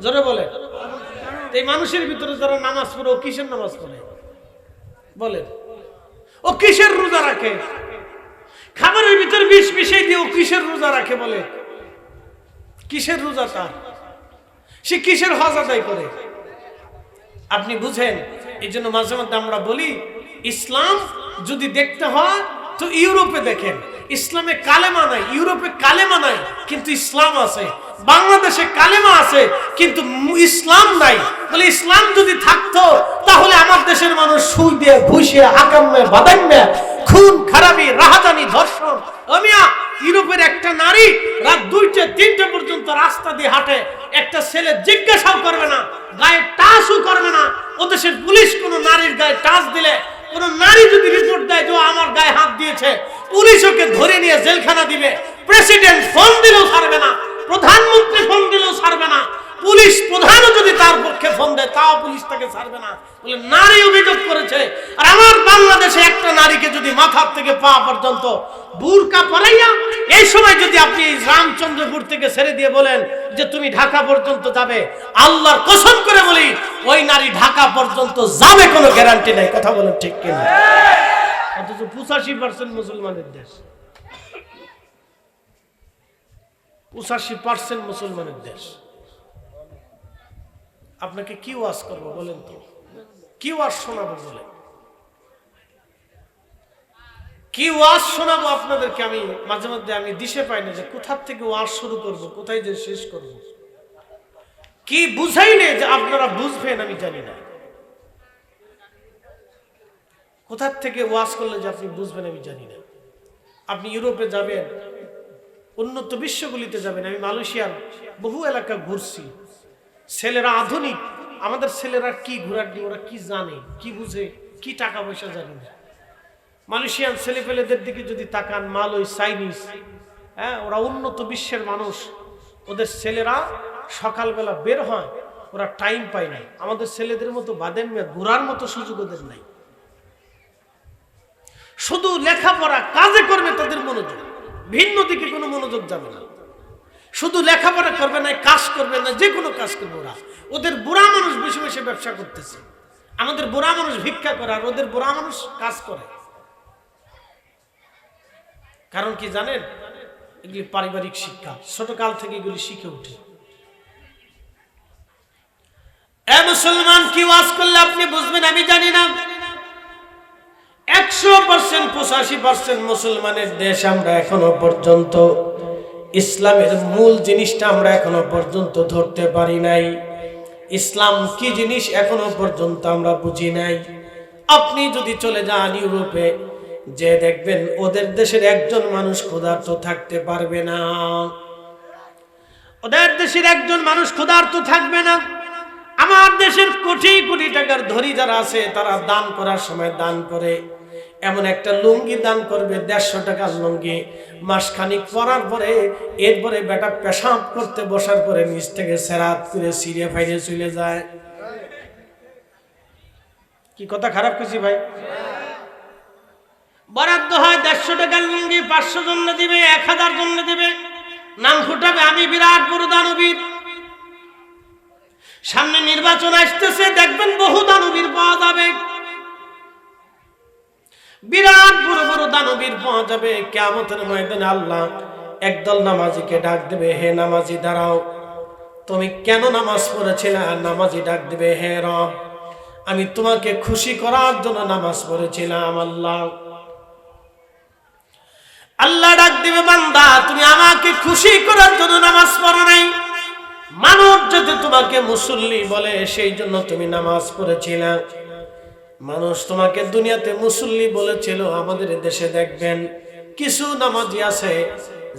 Speaker 1: জোরে বলে। এই মানুষের ভিতরে যারা নামাজ পড়ে, ও কিসের নামাজ পড়ে বলেন? ও কিসের রোজা রাখে? খাবারের ভিতরে বিষ মিশিয়ে দিয়ে ও কিসের রোজা রাখে বলে? কিসের রোজা তার? সে কিসের হজ আদায় করে? আপনি বুঝেন। এই জন্য মাঝে মধ্যে আমরা বলি, ইসলাম যদি দেখতে হয় তো ইউরোপে দেখেন। ইসলামে কালেমা নাই, ইউরোপে কালেমা নাই কিন্তু ইসলাম আছে। বাংলাদেশে কালেমা আছে কিন্তু ইসলাম নাই। বলে ইসলাম যদি থাকতো তাহলে আমার দেশের মানুষ সুদ দিয়ে, ঘুষে, আকাম্মে, বাদাম্মে, খুন খারাপি, রাহাজানি, ধর্ষণ। আমিয়া ইউরোপের একটা নারী রাত 2টা 3টা পর্যন্ত রাস্তা দিয়ে হাঁটে, একটা ছেলে জিজ্ঞাসাও করবে না, গায়ে টাচও করবে না। ও দেশের পুলিশ কোনো নারীর গায়ে টাচ দিলে কোন নারী যদি রিপোর্ট দেয় যে আমার গায়ে হাত দিয়েছে, পুলিশ ওকে ধরে নিয়ে জেলখানা দিবে। প্রেসিডেন্ট ফোন দিলেও ছাড়বে না, প্রধানমন্ত্রী ফোন দিলেও ছাড়বে না, পুলিশ প্রধানও যদি তার পক্ষে ফোন দেয় তাও পুলিশ তাকে ছাড়বে না। বলে নারী অভিযোগ করেছে। আর আমার বাংলাদেশে একটা নারীকে যদি মাথার থেকে পা পর্যন্ত বুরকা পরাইয়া এই সময় যদি আপনি রামচন্দ্রপুর থেকে ছেড়ে দিয়ে বলেন যে তুমি ঢাকা পর্যন্ত যাবে, আল্লাহর কসম করে বলি ওই নারী ঢাকা পর্যন্ত যাবে, কোনো গ্যারান্টি নাই। কথা বলেন ঠিক কিনা? অথচ 85% মুসলমানের দেশ, 85% মুসলমানের দেশ। আপনাকে কি ওয়াজ করবো বলেন তো? কি ওয়াজ শোনাবো বলেন? কি ওয়াজ শোনাবো আপনাদেরকে? আমি মাঝে মধ্যে আমি দিশে পাই না যে কোথা থেকে ওয়াজ শুরু করব, কোথায় যে শেষ করব। কি বুঝাই নেই যে আপনারা বুঝবেন আমি জানি না। কোথা থেকে ওয়াজ করলে যে আপনি বুঝবেন আমি জানি না। আপনি ইউরোপে যাবেন, উন্নত বিশ্বগুলিতে যাবেন। আমি মালয়েশিয়ার বহু এলাকা ঘুরছি। ছেলেরা আধুনিক, আমাদের ছেলেরা কি ঘোরার দিয়ে ওরা কি জানে, কি বুঝে, কি টাকা পয়সা জানে না। মালয়েশিয়ান ছেলেপেলেদের দিকে যদি তাকান, মালয়, চাইনিজ, হ্যাঁ, ওরা উন্নত বিশ্বের মানুষ। ওদের ছেলেরা সকালবেলা বের হয়, ওরা টাইম পায় না। আমাদের ছেলেদের মতো বাদেন ঘোরার মতো সুযোগ ওদের নাই। শুধু লেখাপড়া, কাজে করবে তাদের মনোযোগ, ভিন্ন দিকে কোনো মনোযোগ যাবে না। শুধু লেখাপড়া করবে না, কাজ করবে না, যে কোনো কাজ করবে ওরা। ওদের বুড়া মানুষ বেশি বেশি ব্যবসা করতেছে, আমাদের বুড়া মানুষ ভিক্ষা করে, আর ওদের বুড়া মানুষ কাজ করে। কারণ কি জানেন? এগুলি পারিবারিক শিক্ষা, ছোটকাল থেকে এগুলি শিখে উঠে। এ মুসলমান, কি ওয়াজ করলে আপনি বুঝবেন আমি জানি না। 100% 85% মুসলমানের দেশ আমরা এখনো পর্যন্ত ইসলামের মূল জিনিসটা আমরা এখনো পর্যন্ত ধরতে পারি নাই। ইসলাম কি জিনিস এখনো পর্যন্ত আমরা বুঝি নাই। আপনি যদি চলে যান ইউরোপে, যে দেখবেন ওদের দেশের একজন মানুষ ক্ষুধার্ত থাকতে পারবে না। ওদের দেশের একজন মানুষ ক্ষুধার্ত থাকবে না। আমার দেশের কোটি কোটি টাকার ধনী যারা আছে তারা দান করার সময় দান করে, এমন একটা লুঙ্গি দান করবে 150 টাকার লুঙ্গি, মাসখানিক পরার পরে এরপরে বেটা পেশাব করতে বসার পরে নিচ থেকে সেরাত করে ছিঁড়ে ফাইড়ে চলে যায়। কি কথা খারাপ কিছু ভাই? বরাদ্দ হয় 150 টাকার লুঙ্গি, 500 জন্য দিবে, 1000 জন্য দিবে, নাম ফুটাবে আমি বিরাট বড় দানবীর। সামনে নির্বাচন আসতেছে, দেখবেন বহু দানবীর পাওয়া যাবে, বিরাট বড় বড় দানবীর পাওয়া যাবে। কিয়ামতের ময়দানে আল্লাহ একদল নামাজিকে ডাক দেবে, হে নামাজি দাঁড়াও, তুমি কেন নামাজ পড়েছিলে? নামাজি ডাক দেবে, হে রব, আমি তোমাকে খুশি করার জন্য নামাজ পড়েছিলাম। আল্লাহ ডাক দিবে, বান্দা তুমি আমাকে খুশি করার জন্য নামাজ পড়ো নাই, মানুষ যদি তোমাকে মুসল্লি বলে সেই জন্য তুমি নামাজ পড়েছিলে। মানুষ তোমাকে দুনিয়াতে মুসল্লি বলেছিল। আমাদের দেশে দেখবেন কিছু নামাজি আছে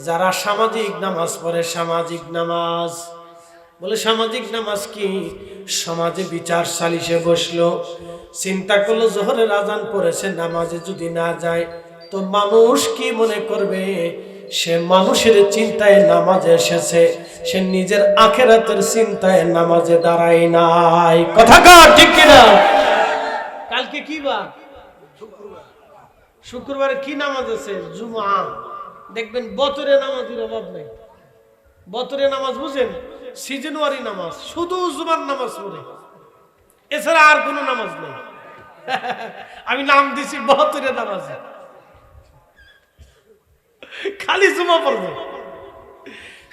Speaker 1: যারা সামাজিক নামাজ পড়ে। সামাজিক নামাজ বলে, সামাজিক নামাজ কি? সমাজে বিচার সালিশে বসলো, চিন্তা করলো জোহরের আজান পড়েছে, নামাজে যদি না যায় তো মানুষ কি মনে করবে? সে মানুষের চিন্তায় নামাজে এসেছে, সে নিজের আখিরাতের চিন্তায় নামাজে দাঁড়ায় নাই। কথা কর ঠিক কিনা? কালকে কি বার? শুক্রবারে কি নামাজ আছে? জুমা। দেখবেন বতরে নামাজের অভাব নেই। বতরে নামাজ বুঝেন? সিজনওয়ারি নামাজ, শুধু জুমার নামাজ পড়ে, এছাড়া আর কোনো নামাজ নেই। আমি নাম দিছি বতরে নামাজ, খালি জুমা পড়বে।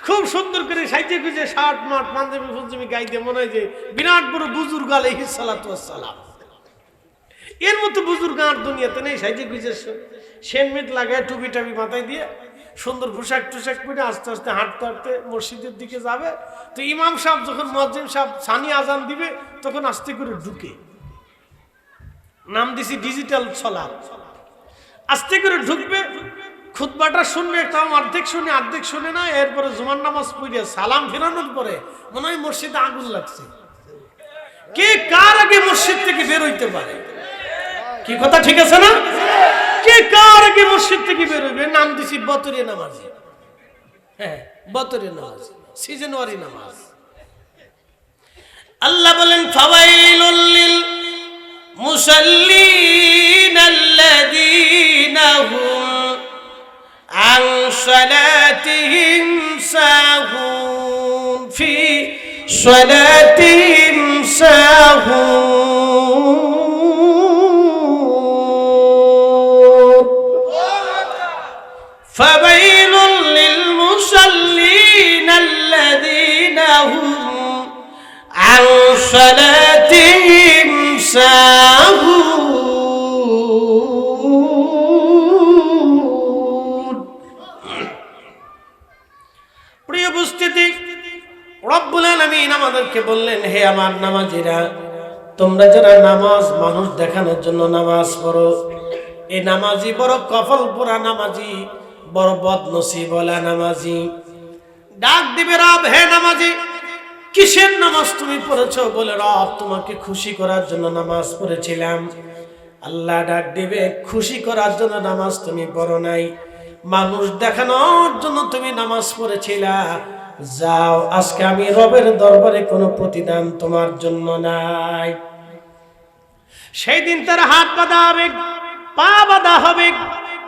Speaker 1: খুব সুন্দর করে সাইজে গুজে শার্ট মাঠ পাঞ্জাবি ফুঞ্জাবি গাইতে মনে হয় যে বিরাট বড় বুজুর্গ আলাইহিস সালাতু ওয়াস সালাম। এর মতো বুজুর্গ আর দুনিয়াতে নেই। সাইজে গুজে সেনমেট লাগায়, টুপি টাপি মাথায় দিয়ে, সুন্দর পোশাক টুশাক পরে আস্তে আস্তে হাঁটতে হাঁটতে মসজিদের দিকে যাবে। তো ইমাম সাহেব যখন মুয়াজ্জিন সাহেব সানি আজান দিবে তখন আস্তে করে ঢুকে, নাম দিছি ডিজিটাল সালাত, আস্তে করে ঢুকবে, খুতবাটা শুনবে, তাও অর্ধেক শুনে অর্ধেক শুনে না। এরপরে জুমার নামাজ পড়ে সালাম ফেরানোর পরে মনে হয় মসজিদে আগুন লাগছে। কে কার আগে মসজিদ থেকে বের হইতে পারে? কি কথা ঠিক আছে না? কে কার আগে মসজিদ থেকে বেরোবে? নাম দিছি বতরে নামাজি। হ্যাঁ, বতরে নামাজ, সিজনওয়ারি নামাজ। আল্লাহ বলেন ফাওয়াইলুল লিল মুসাল্লিন আল্লাযীনা হুম আন সালাতিহিম সাহুন ফি সালাতিহিম সাহুন। ফাওয়াইলুল লিল মুসাল্লিন আল্লাযীনা হুম عن صلاتهم ساهون। প্রিয় উপস্থিতি, রব্বুল আলামিন আমাদেরকে বললেন, হে আমার নামাজীরা, তোমরা যারা নামাজ মানুষ দেখানোর জন্য নামাজ পড়ো, এই নামাজি বড় কফল পোড়া নামাজি, বড় বদনসিব বলা নামাজি। ডাক দিবে রব, হে নামাজি, কিসের নামাজ তুমি পড়েছো? বলে, রব তোমাকে খুশি করার জন্য নামাজ পড়েছিলাম। আল্লাহ ডাক দিবে, খুশি করার জন্য নামাজ তুমি পড়ো নাই, মানুষ দেখানোর জন্য তুমি নামাজ পড়েছিলা। যাও, আজকে আমি রবের দরবারে কোনো প্রতিদান তোমার জন্য নাই। সেই দিন তার হাত বাঁধা হবে, পা বাঁধা হবে,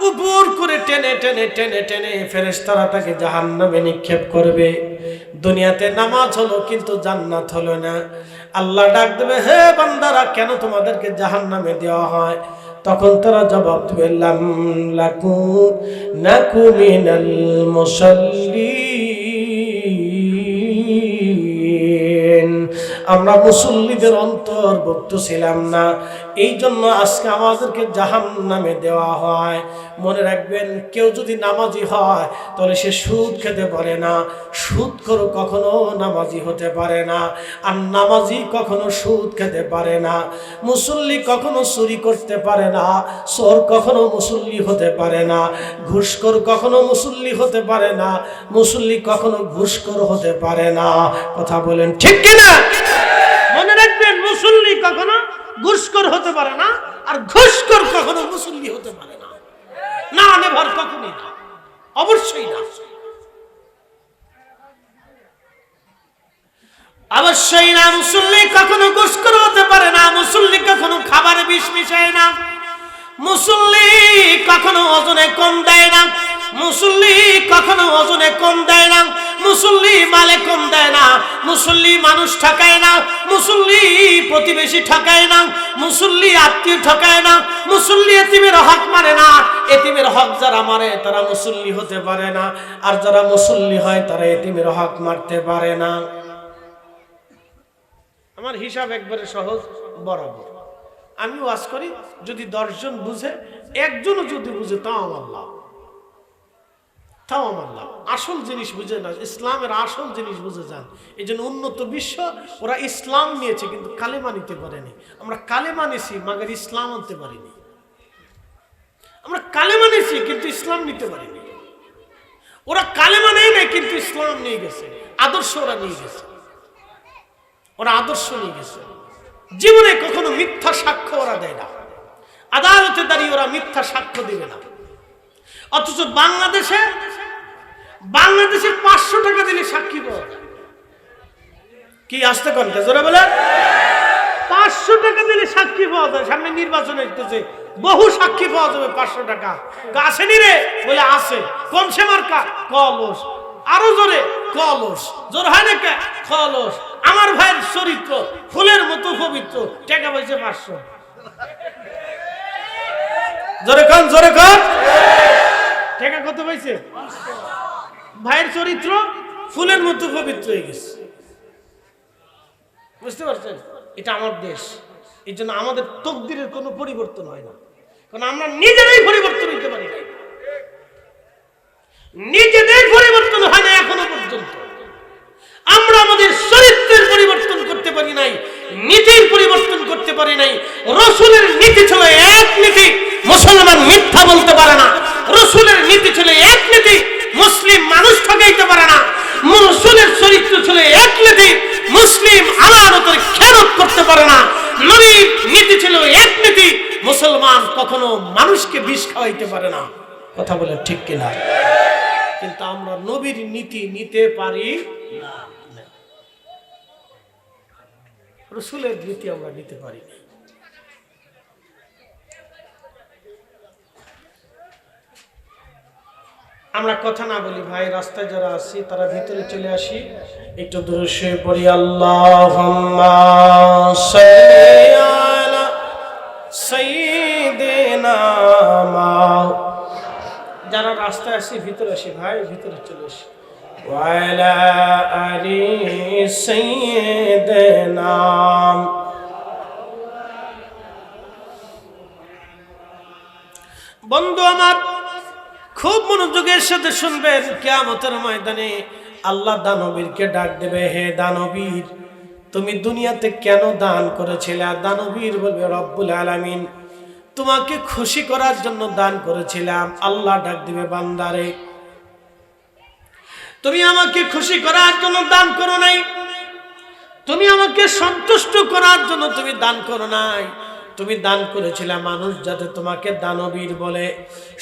Speaker 1: উপর করে টেনে টেনে টেনে টেনে ফেরেশতারা তাকে জাহান্নামে নিক্ষেপ করবে। দুনিয়াতে নামাজ হলো কিন্তু জান্নাত হলো না। আল্লাহ ডাক দেবে, হে বান্দারা, কেন তোমাদেরকে জাহান্নামে দেওয়া হয়? তখন তারা জবাব দেবে, লাম নাকু মিনাল মুসাল্লিন, আমরা মুসল্লিদের অন্তর্ভুক্ত ছিলাম না, এই জন্য আজকে আমাদেরকে জাহান্নামে দেওয়া হয়। মনে রাখবেন, কেউ যদি নামাজি হয় তাহলে সে সুদ খেতে পারে না, সুদখোর কখনো নামাজি হতে পারে না, আর নামাজি কখনো সুদ খেতে পারে না। মুসল্লি কখনো চুরি করতে পারে না, চোর কখনো মুসল্লি হতে পারে না, ঘুষখোর কখনো মুসল্লি হতে পারে না, মুসল্লি কখনো ঘুষখোর হতে পারে না। কথা বলেন ঠিক কিনা? মনে রাখবেন, মুসল্লি কখনো ঘুষখোর হতে পারে না, আর ঘুষখোর কখনো মুসল্লি হতে পারে না। না, নেভার, কখনোই না, অবশ্যই না, অবশ্যই না। মুসল্লি কখনো ঘুষখোর হতে পারে না, মুসল্লি কখনো খাবারে বিষ মিশায় না, মুসল্লি কখনো ওজনে কম দেয় না, মুসল্লি কখনো ওজনে কম দেয় না, মুসল্লি মালে কম দেয় না, মুসল্লি মানুষ ঠকায় না, মুসল্লি প্রতিবেশী ঠকায় না, মুসল্লি আত্মীয় ঠকায় না, মুসল্লি এতিমের হক মারে না। এতিমের হক যারা মারে তারা মুসল্লি হতে পারে না, আর যারা মুসল্লি হয় তারা এতিমের হক মারতে পারে না। আমার হিসাব একবারে সহজ, বরাবর। আমি ওয়াজ করি, যদি 10 জন বুঝে, একজনও যদি বুঝে, তাও আমার লাভ, তাও আমার লাভ। আসল জিনিস বুঝে না, ইসলামের আসল জিনিস বুঝে যান। এই জন্য উন্নত বিশ্ব, ওরা ইসলাম নিয়েছে কিন্তু কালেমা নিতে পারেনি। আমরা কালেমা নিয়েছি, মাগের ইসলাম আনতে পারিনি। আমরা কালেমা নিয়েছি কিন্তু ইসলাম নিতে পারিনি। ওরা কালেমা নেই নাই কিন্তু ইসলাম নিয়ে গেছে, আদর্শ ওরা নিয়ে গেছে, ওরা আদর্শ নিয়ে গেছে। জীবনে কখনো মিথ্যা সাক্ষ্য ওরা দেয় না, আদালতে দাঁড়িয়ে ওরা মিথ্যা সাক্ষ্য দিবে না। অথচ বাংলাদেশে 500 টাকা দিলে সাক্ষী পাওয়া যায়। কি আসতে কনকে জোরে বলে, 500 টাকা দিলে সাক্ষী পাওয়া যায়। সামনে নির্বাচন হইতেছে, বহু সাক্ষী পাওয়া যাবে 500 টাকা। আসেনি রে? বলে আছে। কোন সে মার্কা? কলস। আরো জোরে, কলস। জোর হয় না কে? কলস। আমার ভাইয়ের চরিত্র ফুলের মতো পবিত্র, টাকা পাইছে 500। জোরে কন, জোরে কন। টাকা কত পাইছে? ভাইয়ের চরিত্র ফুলের মতো পবিত্র হয়ে গেছে। বুঝতে পারছেন? এটা আমার দেশ, এই জন্য আমাদের তকদিরের কোনো পরিবর্তন হয় না, কারণ আমরা নিজেরাই পরিবর্তন হইতে পারি না। নিজেদের পরিবর্তন হয় না এখনো পর্যন্ত। আমরা আমাদের চরিত্রের পরিবর্তন করতে পারি নাই, নীতির পরিবর্তন করতে পারি নাই। রসুলের নীতি ছিল এক নীতি, মুসলমান মিথ্যা বলতে পারে না। রসুলের নীতি ছিল এক নীতি, মুসলিম মানুষ ঠকাইতে পারে না। রসুলের চরিত্র ছিল এক নীতি, মুসলিম আমানতের খেয়ানত করতে পারে না। নবীর নীতি ছিল এক নীতি, মুসলমান কখনো মানুষকে বিষ খাওয়াইতে পারে না, কথা বলে ঠিক কিনা? কিন্তু আমরা নবীর নীতি নিতে পারি না, রাসূলের নীতি আমরা নিতে পারি না। আমরা কথা না বলি ভাই, রাস্তায় যারা আছি তারা ভিতরে চলে আসি, একটু দূরে শুয়ে পড়ি। আল্লাহুম্মা সাল্লি আলা সাইয়্যিদিনা যারা রাস্তায় আসি ভিতরে আসি ভাই, ভিতরে চলে আসি। ওয়া আলা আলি সাইয়্যিদিনা। বন্ধু আমার খুব মনোযোগের সাথে শুনবেন, কিয়ামতের ময়দানে আল্লাহ দানবীরকে ডাক দেবে, হে দানবীর তুমি দুনিয়াতে কেন দান করেছিলে? দানবীর বলবে, রব্বুল আলামিন তোমাকে খুশি করার জন্য দান করেছিলাম। আল্লাহ ডাক দিবে, বান্দারে তুমি আমাকে খুশি করার জন্য দান করো নাই, তুমি আমাকে সন্তুষ্ট করার জন্য তুমি দান করো নাই, তুমি দান করেছিলে মানুষ যাতে তোমাকে দানবীর বলে,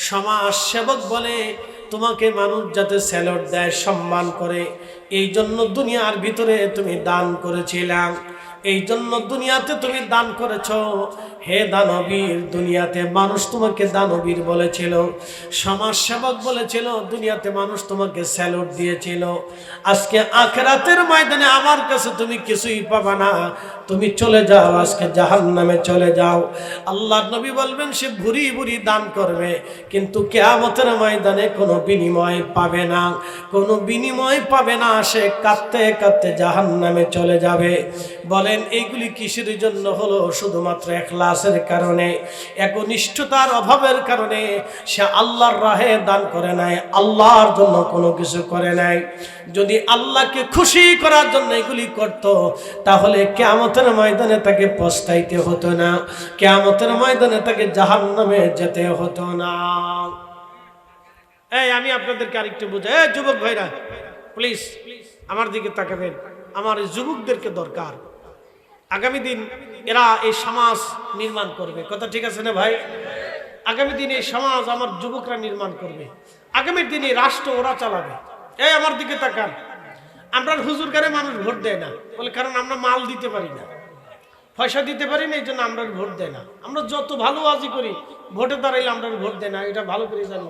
Speaker 1: সমাজ সেবক বলে, তোমাকে মানুষ যাতে স্যালুট দেয়, সম্মান করে, এই জন্য দুনিয়ার ভিতরে তুমি দান করেছিলাম, এই জন্য দুনিয়াতে তুমি দান করেছো। হে দানবীর, দুনিয়াতে মানুষ তোমাকে দানবীর বলেছিল, সমাজ সেবক বলেছিল, দুনিয়াতে মানুষ তোমাকে স্যালুট দিয়েছিল। আজকে আখিরাতের ময়দানে আমার কাছে তুমি কিছুই পাবা না, তুমি চলে যাও, আজকে জাহান্নামে চলে যাও। আল্লাহর নবী বলবেন সে ভুরি ভুরি দান করবে, কিন্তু কিয়ামতের ময়দানে কোনো বিনিময় পাবে না, কোনো বিনিময় পাবে না, সে কাঁদতে কাঁদতে জাহান্নামে চলে যাবে। বলেন এইগুলি কিসের জন্য হলো? শুধুমাত্র ইখলাসের কারণে, একনিষ্ঠতার অভাবের কারণে সে আল্লাহর রাহে দান করে নাই, আল্লাহর জন্য কোনো কিছু করে নাই। যদি আল্লাহকে খুশি করার জন্য এগুলি করত, তাহলে কিয়ামতের ময়দানে তাকে পস্তাইতে হতো না, কিয়ামতের ময়দানে তাকে জাহান্নামে যেতে হতো না। এই আমি আপনাদেরকে আরেকটু বুঝাই, যুবক ভাইরা প্লিজ আমার দিকে তাকাবেন, আমার যুবকদেরকে দরকার। আগামী দিন এরা এই সমাজ নির্মাণ করবে, কথা ঠিক আছে না ভাই? আগামী দিন এই সমাজ আমার যুবকরা নির্মাণ করবে, আগামী দিনে রাষ্ট্র ওরা চালাবে। এই আমার দিকে তাকান, আমরা হুজুর গারে মানুষ ভোট দেয় না বলে, কারণ আমরা মাল দিতে পারি না, পয়সা দিতে পারি না, এই জন্য আমরা ভোট দেয় না। আমরা যত ভালো আজই করি, ভোটে দাঁড়াইলে আমরা ভোট দেয় না, এটা ভালো করে জানি,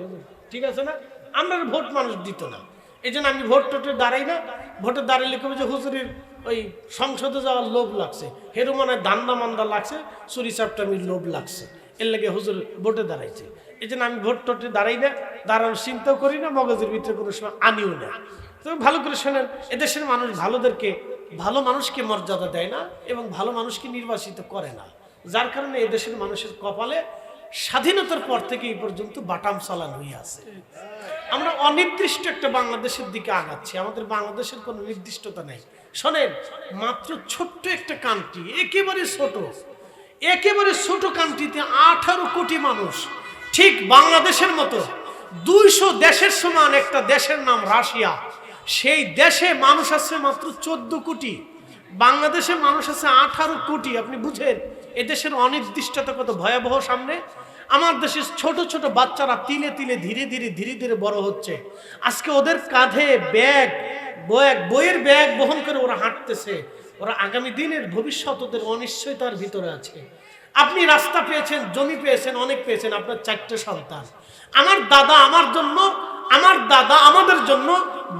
Speaker 1: ঠিক আছে না? আমরা ভোট মানুষ দিত না, এই জন্য আমি ভোট টোটে দাঁড়াই না। ভোটে দাঁড়াইলে কবে যে হুজুরের ওই সংসদে যাওয়ার লোভ লাগছে, হেরু মানে দান্দা মান্দা লাগছে, চুরি চাপটামির লোভ লাগছে, এর লাগে হুজুর ভোটে দাঁড়াইছে। এই জন্য আমি ভোট টোটে দাঁড়াই না, দাঁড়ানোর চিন্তাও করি না, মগজের ভিতরে কোনো সময় আনিও না। তবে ভালো করে শোনেন, এদেশের মানুষ ভালোদেরকে, ভালো মানুষকে মর্যাদা দেয় না এবং ভালো মানুষকে নির্বাচিত করে না, যার কারণে এদেশের মানুষের কপালে স্বাধীনতার পর থেকে এই পর্যন্ত বাটাম চালান হয়ে আছে। আমরা অনির্দিষ্ট একটা বাংলাদেশের দিকে আগাচ্ছি, আমাদের বাংলাদেশের কোনো নির্দিষ্টতা নেই। শোনেন, মাত্র ছোট্ট একটা কান্ট্রি, একেবারে ছোট কান্ট্রিতে 18 কোটি মানুষ, ঠিক বাংলাদেশের মতো 200 দেশের সমান একটা দেশের নাম রাশিয়া, সেই দেশে মানুষ আছে মাত্র 14 কোটি, বাংলাদেশে মানুষ আছে 18 কোটি। আপনি বুঝেন এদেশের অনির্দিষ্টতা কত ভয়াবহ সামনে। আমার দেশের ছোট ছোট বাচ্চারা তিলে তিলে ধীরে ধীরে বড় হচ্ছে। আজকে ওদের কাঁধে বইয়ের ব্যাগ বহন করে ওরা হাঁটতেছে, ওরা আগামী দিনের ভবিষ্যৎ ওদের অনিশ্চয়তার ভিতরে আছে। আপনি রাস্তা পেয়েছেন, জমি পেয়েছেন, অনেক পেয়েছেন, আপনার 4টে সন্তান। আমার দাদা আমাদের জন্য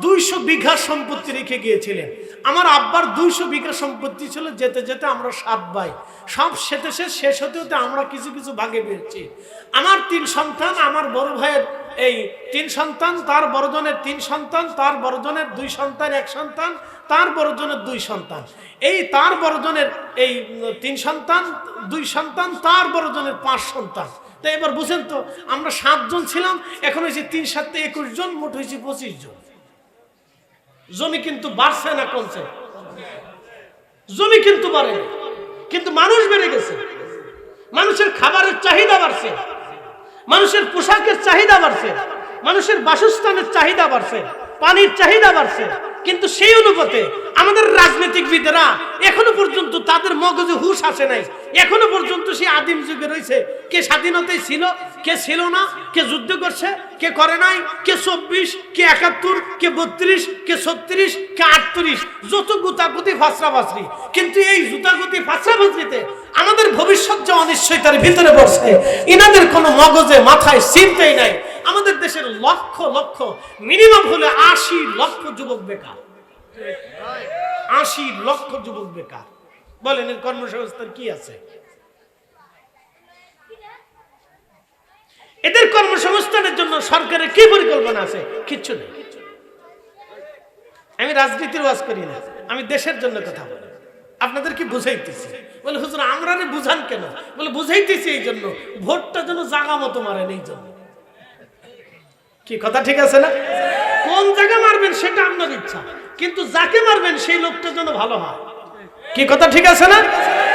Speaker 1: 200 বিঘা সম্পত্তি রেখে গিয়েছিলেন। আমার আব্বার 200 বিঘা সম্পত্তি ছিল, যেতে যেতে আমরা 7 ভাই, সব শেষ হতে আমরা কিছু ভাগে পেয়েছি। আমার 3 সন্তান, আমার বড় ভাইয়ের এই 3 সন্তান, তার বড়জনের 3 সন্তান, তার বড়জনের 2 সন্তান, 1 সন্তান, তার বড়জনের 2 সন্তান, এই তার বড়জনের এই 3 সন্তান, 2 সন্তান, তার বড়জনের 5 সন্তান। তো এবার বুঝেন তো, আমরা 7 জন ছিলাম, এখন হয়েছে 3 7 21 জন, মোট হয়েছে 25 জন। জমি কিন্তু বাড়ছে না কমছে? জমি কিন্তু বাড়ে, কিন্তু মানুষ বেড়ে গেছে। মানুষের খাবারের চাহিদা বাড়ছে, মানুষের পোশাকের চাহিদা বাড়ছে, মানুষের বাসস্থানের চাহিদা বাড়ছে, পানির চাহিদা বাড়ছে, কিন্তু সেই অনুপাতে আমাদের রাজনীতিবিদেরা এখনো পর্যন্ত তাদের মগজে হুঁশ আসে নাই, এখনো পর্যন্ত সেই আদিম যুগে রয়েছে। কে স্বাধীনতায় ছিল, কে ছিল না, কে যুদ্ধ করছে, কে করে নাই, কে 24, কে 71, কে 32, কে 36, কে 38, যত গুতাগুতি ফাঁসরাফাঁসরি। কিন্তু এই জুতাগুতি ফাঁসরাফাঁসরিতে আমাদের ভবিষ্যৎ যে অনিশ্চয়তার ভিতরে পড়ছে, ইনাদের কোনো মগজে মাথায় চিন্তাই নাই। আমাদের দেশের লক্ষ লক্ষ মিনিমাম হলে 80 লক্ষ যুবক বেকার, 80 লক্ষ যুবক বেকার। বলেন এর কর্মসংস্থান কি আছে? এদের কর্মসংস্থানের জন্য সরকারের কি পরিকল্পনা আছে? কিচ্ছু নেই। আমি রাজনীতির ওয়াজ করি না, আমি দেশের জন্য কথা বলি। আপনাদের কি বুঝাইতেছি? বলে হুজুর আমরা বুঝান কেন? বলে বুঝাইতেছি এই জন্য, ভোটটা যেন জায়গা মতো মারেন এই জন্য। কি কথা ঠিক আছে না? কোন জায়গা মারবেন সেটা আপনার ইচ্ছা, কিন্তু যাকে মারবেন সেই লোকটা যেন ভালো হয়। কি কথা ঠিক আছে না?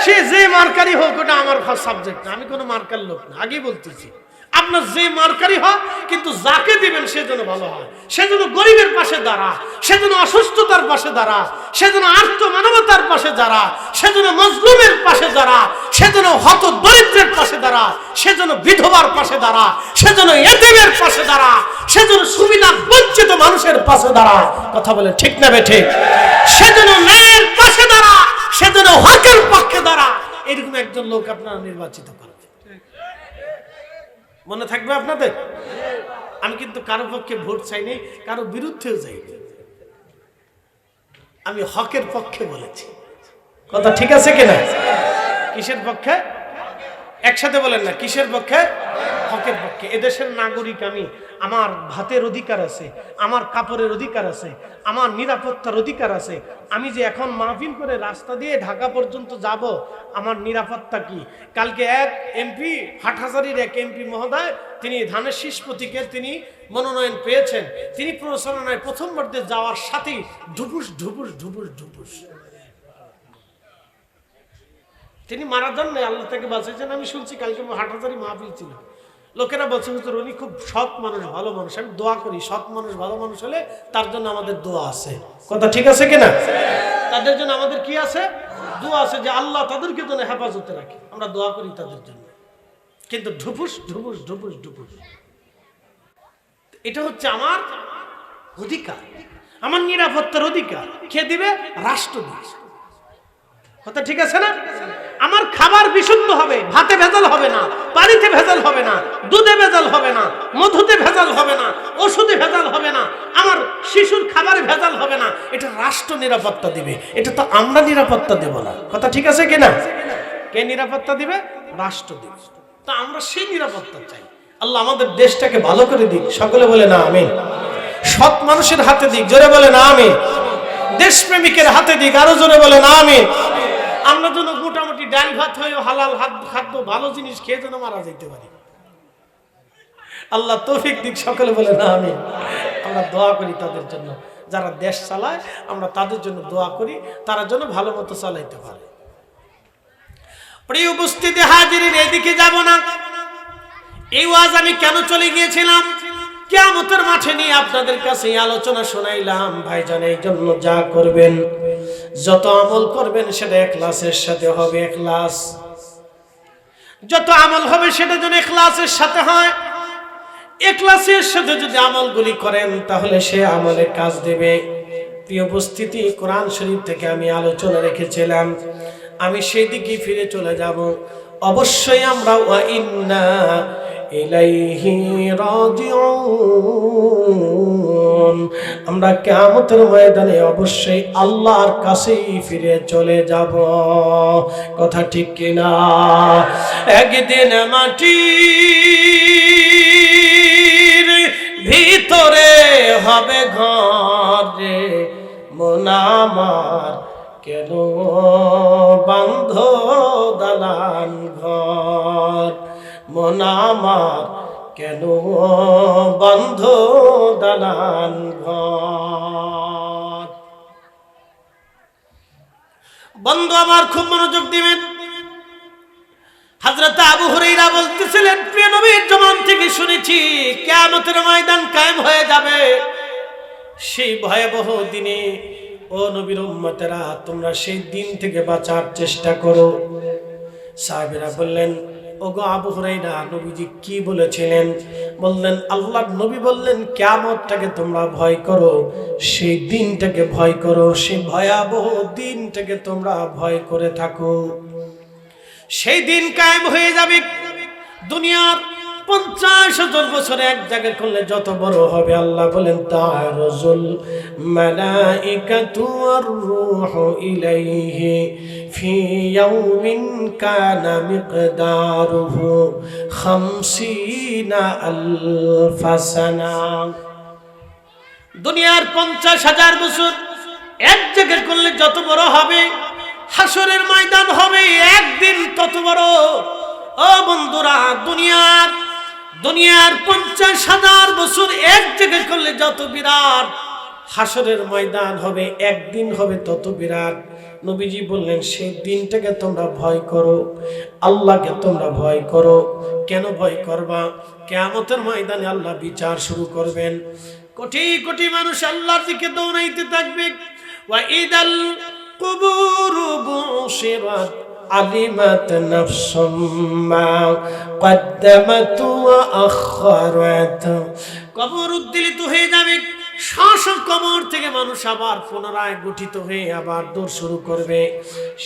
Speaker 1: সে যে মার্কারি হোক, ওটা আমার সাবজেক্ট না, আমি কোনো মার্কার লোক না, আগেই বলতেছি। আপনার যে মার্কারি হয়, কিন্তু যাকে দিবেন সে যেন ভালো হয়, সে যেন গরিবের পাশে দাঁড়া, সে যেন অসুস্থতার পাশে দাঁড়া, সে যেন আর্ত মানবতার পাশে দাঁড়া, সে যেন মজলুমের পাশে দাঁড়া, সে যেন হত দরিদ্রের পাশে দাঁড়া, সে যেন বিধবার পাশে দাঁড়া, সে যেন এতিমের পাশে দাঁড়া, সে যেন সুবিধা বঞ্চিত মানুষের পাশে দাঁড়া। কথা বলে ঠিক না বে ঠিক? সে যেন ন্যায়ের পাশে দাঁড়া, সে যেন হকের পক্ষে দাঁড়া। এরকম একজন লোক আপনারা নির্বাচিত করেন। মনে থাকবে আপনাদের? আমি কিন্তু কারো পক্ষে ভোট চাইনি, কারো বিরুদ্ধেও যাইনি, আমি হকের পক্ষে বলেছি। কথা ঠিক আছে কিনা? কিসের পক্ষে? একসাথে বলেন না, কিসের পক্ষে? হকের পক্ষে। এদেশের নাগরিক আমি, আমার ভাতের অধিকার আছে, আমার কাপড়ের অধিকার আছে, আমার নিরাপত্তার অধিকার আছে। আমি যে এখন মাহফিল করে রাস্তা দিয়ে ঢাকা পর্যন্ত যাব, আমার নিরাপত্তা কি? কালকে এক এমপি, হাটহাজারীর এক এমপি মহোদয়, তিনি ধানের শীষ প্রতীকের তিনি মনোনয়ন পেয়েছেন। তিনি প্রচারণায় প্রথমবার যাওয়ার সাথেই ঢুপুস ঢুপুস ঢুপুস ঢুপুস, তিনি মারা যান নাই, আল্লাহ তাকে বাঁচাইছেন। আমি শুনছি কালকে হাটহাজারী মাহফিল ছিল, লোকেরা বলছে হুজুর উনি খুব সৎ মানুষ, ভালো মানুষ। আমি দোয়া করি, সৎ মানুষ ভালো মানুষ হলে তার জন্য আমাদের দোয়া আছে। কথা ঠিক আছে কিনা? তাদের জন্য আমাদের কি আছে? দোয়া আছে, যে আল্লাহ তাদেরকে যেন হেফাজতে রাখে, আমরা দোয়া করি তাদের জন্য। কিন্তু ঢুপুস ঢুপুস ঢুপুস ঢুপুস, এটা হচ্ছে আমার অধিকার, আমার নিরাপত্তার অধিকার। কে দিবে? রাষ্ট্র দিবে। কথা ঠিক আছে না? আমার খাবার বিশুদ্ধ হবে, ভাতে ভেজাল হবে না, পানিতে ভেজাল হবে না, দুধে ভেজাল হবে না, মধুতে ভেজাল হবে না, ওষুধে ভেজাল হবে না, আমার শিশুর খাবারে ভেজাল হবে না। এটা রাষ্ট্র নিরাপত্তা দিবে, এটা তো আমরা নিরাপত্তা দেব না। কথা ঠিক আছে কিনা? কে নিরাপত্তা দিবে? রাষ্ট্র দিবে। তা আমরা সেই নিরাপত্তা চাই। আল্লাহ আমাদের দেশটাকে ভালো করে দিক, সকলে বলে না আমিন। সৎ মানুষের হাতে দিক, জোরে বলে না আমিন। দেশপ্রেমিকের হাতে দিক, আরো জোরে বলে না আমিন। আমরা যেন মোটামুটি ডাল ভাত হয়ে হালাল খাদ্য ভালো জিনিস খেয়ে যেন মারা যেতে পারি। আল্লাহ তৌফিক দিক, সকলে বলে না আমিন। আমরা দোয়া করি তাদের জন্য যারা দেশ চালায়, আমরা তাদের জন্য দোয়া করি, তারা যেন ভালো মতো চালাইতে পারে। প্রিয় উপস্থিতি হাজিরিন, এদিকে যাব না। এই ওয়াজ আমি কেন চলে গিয়েছিলাম? কিয়ামতের মাঠে নিয়ে আপনাদের কাছে আলোচনা শোনাইলাম। ভাইজান, এই জন্য যা করবেন, যত আমল করবেন সেটা ইখলাসের সাথে হবে। ইখলাস, যত আমল হবে সেটা যেন ইখলাসের সাথে হয়। ইখলাসের সাথে যদি আমলগুলি করেন তাহলে সে আমলে কাজ দেবে। প্রিয় উপস্থিতি, কোরআন শরীফ থেকে আমি আলোচনা রেখেছিলাম, আমি সেই দিকে ফিরে চলে যাব। অবশ্যই আমরা ওয়া ইন্না ইলাইহি রাজিউন, আমরা কিয়ামতের ময়দানে অবশ্যই আল্লাহর কাছেই ফিরে চলে যাব। কথা ঠিক কিনা? একদিন মাটির ভিতরে হবে ঘর রে, মন আমার কেন বান্ধ দালান ঘর, মন আমার কেন বন্ধ দালান ঘর। বন্ধু আমার খুব মনোযোগ দিবেন। হযরত আবু হুরায়রা বলতেছিলেন, প্রিয় নবীর জবান থেকে শুনেছি কিয়ামতের ময়দান কায়েম হয়ে যাবে। সেই ভয়াবহ দিনে ও নবীর উম্মতেরা তোমরা সেই দিন থেকে বাঁচার চেষ্টা করো। সাহাবীরা বললেন, ওগো আবু হুরায়রা, নবীজি কি বলেছিলেন? বললেন, আল্লাহর নবী বললেন কিয়ামতটাকে তোমরা ভয় করো, সেই দিনটাকে ভয় করো, সেই ভয়াবহ দিনটাকে তোমরা ভয় করে থাকো। সেই দিন কায়েম হয়ে যাবে। দুনিয়ার 50,000 বছরে এক জায়গায় করলে যত বড় হবে, আল্লাহ বলেন তা'রুজুল মালাইকাতু ওয়ার রূহু ইলাইহি ফি ইয়াউমিন কানা মিকদারুহু 50 আলফ সানা। দুনিয়ার 50,000 বছর এক জায়গায় করলে যত বড় হবে, হাসরের ময়দান হবে একদিন তত বড়। ও বন্ধুরা, দুনিয়ার 50,000 বছর এক জায়গায় করলে যত বিরাট, হাসরের ময়দান হবে একদিন হবে তত বিরাট। নবীজি বললেন সেই দিনটাকে তোমরা ভয় করো, আল্লাহকে তোমরা ভয় করো। কেন ভয় করবা? কিয়ামতের ময়দানে আল্লাহ বিচার শুরু করবেন। কোটি কোটি মানুষ আল্লাহর দিকে দৌড়াইতে থাকবে। ওয়া ইদাল কুবুরু বুশিরাত আলিমাত নাফসুম মা কদ্দামাত ওয়া আখারাত। কবর উদ্বেলিত হয়ে যাবে। শ্বাস কবর থেকে মানুষ আবার পুনরায় গঠিত হয়ে আবার দৌড় শুরু করবে।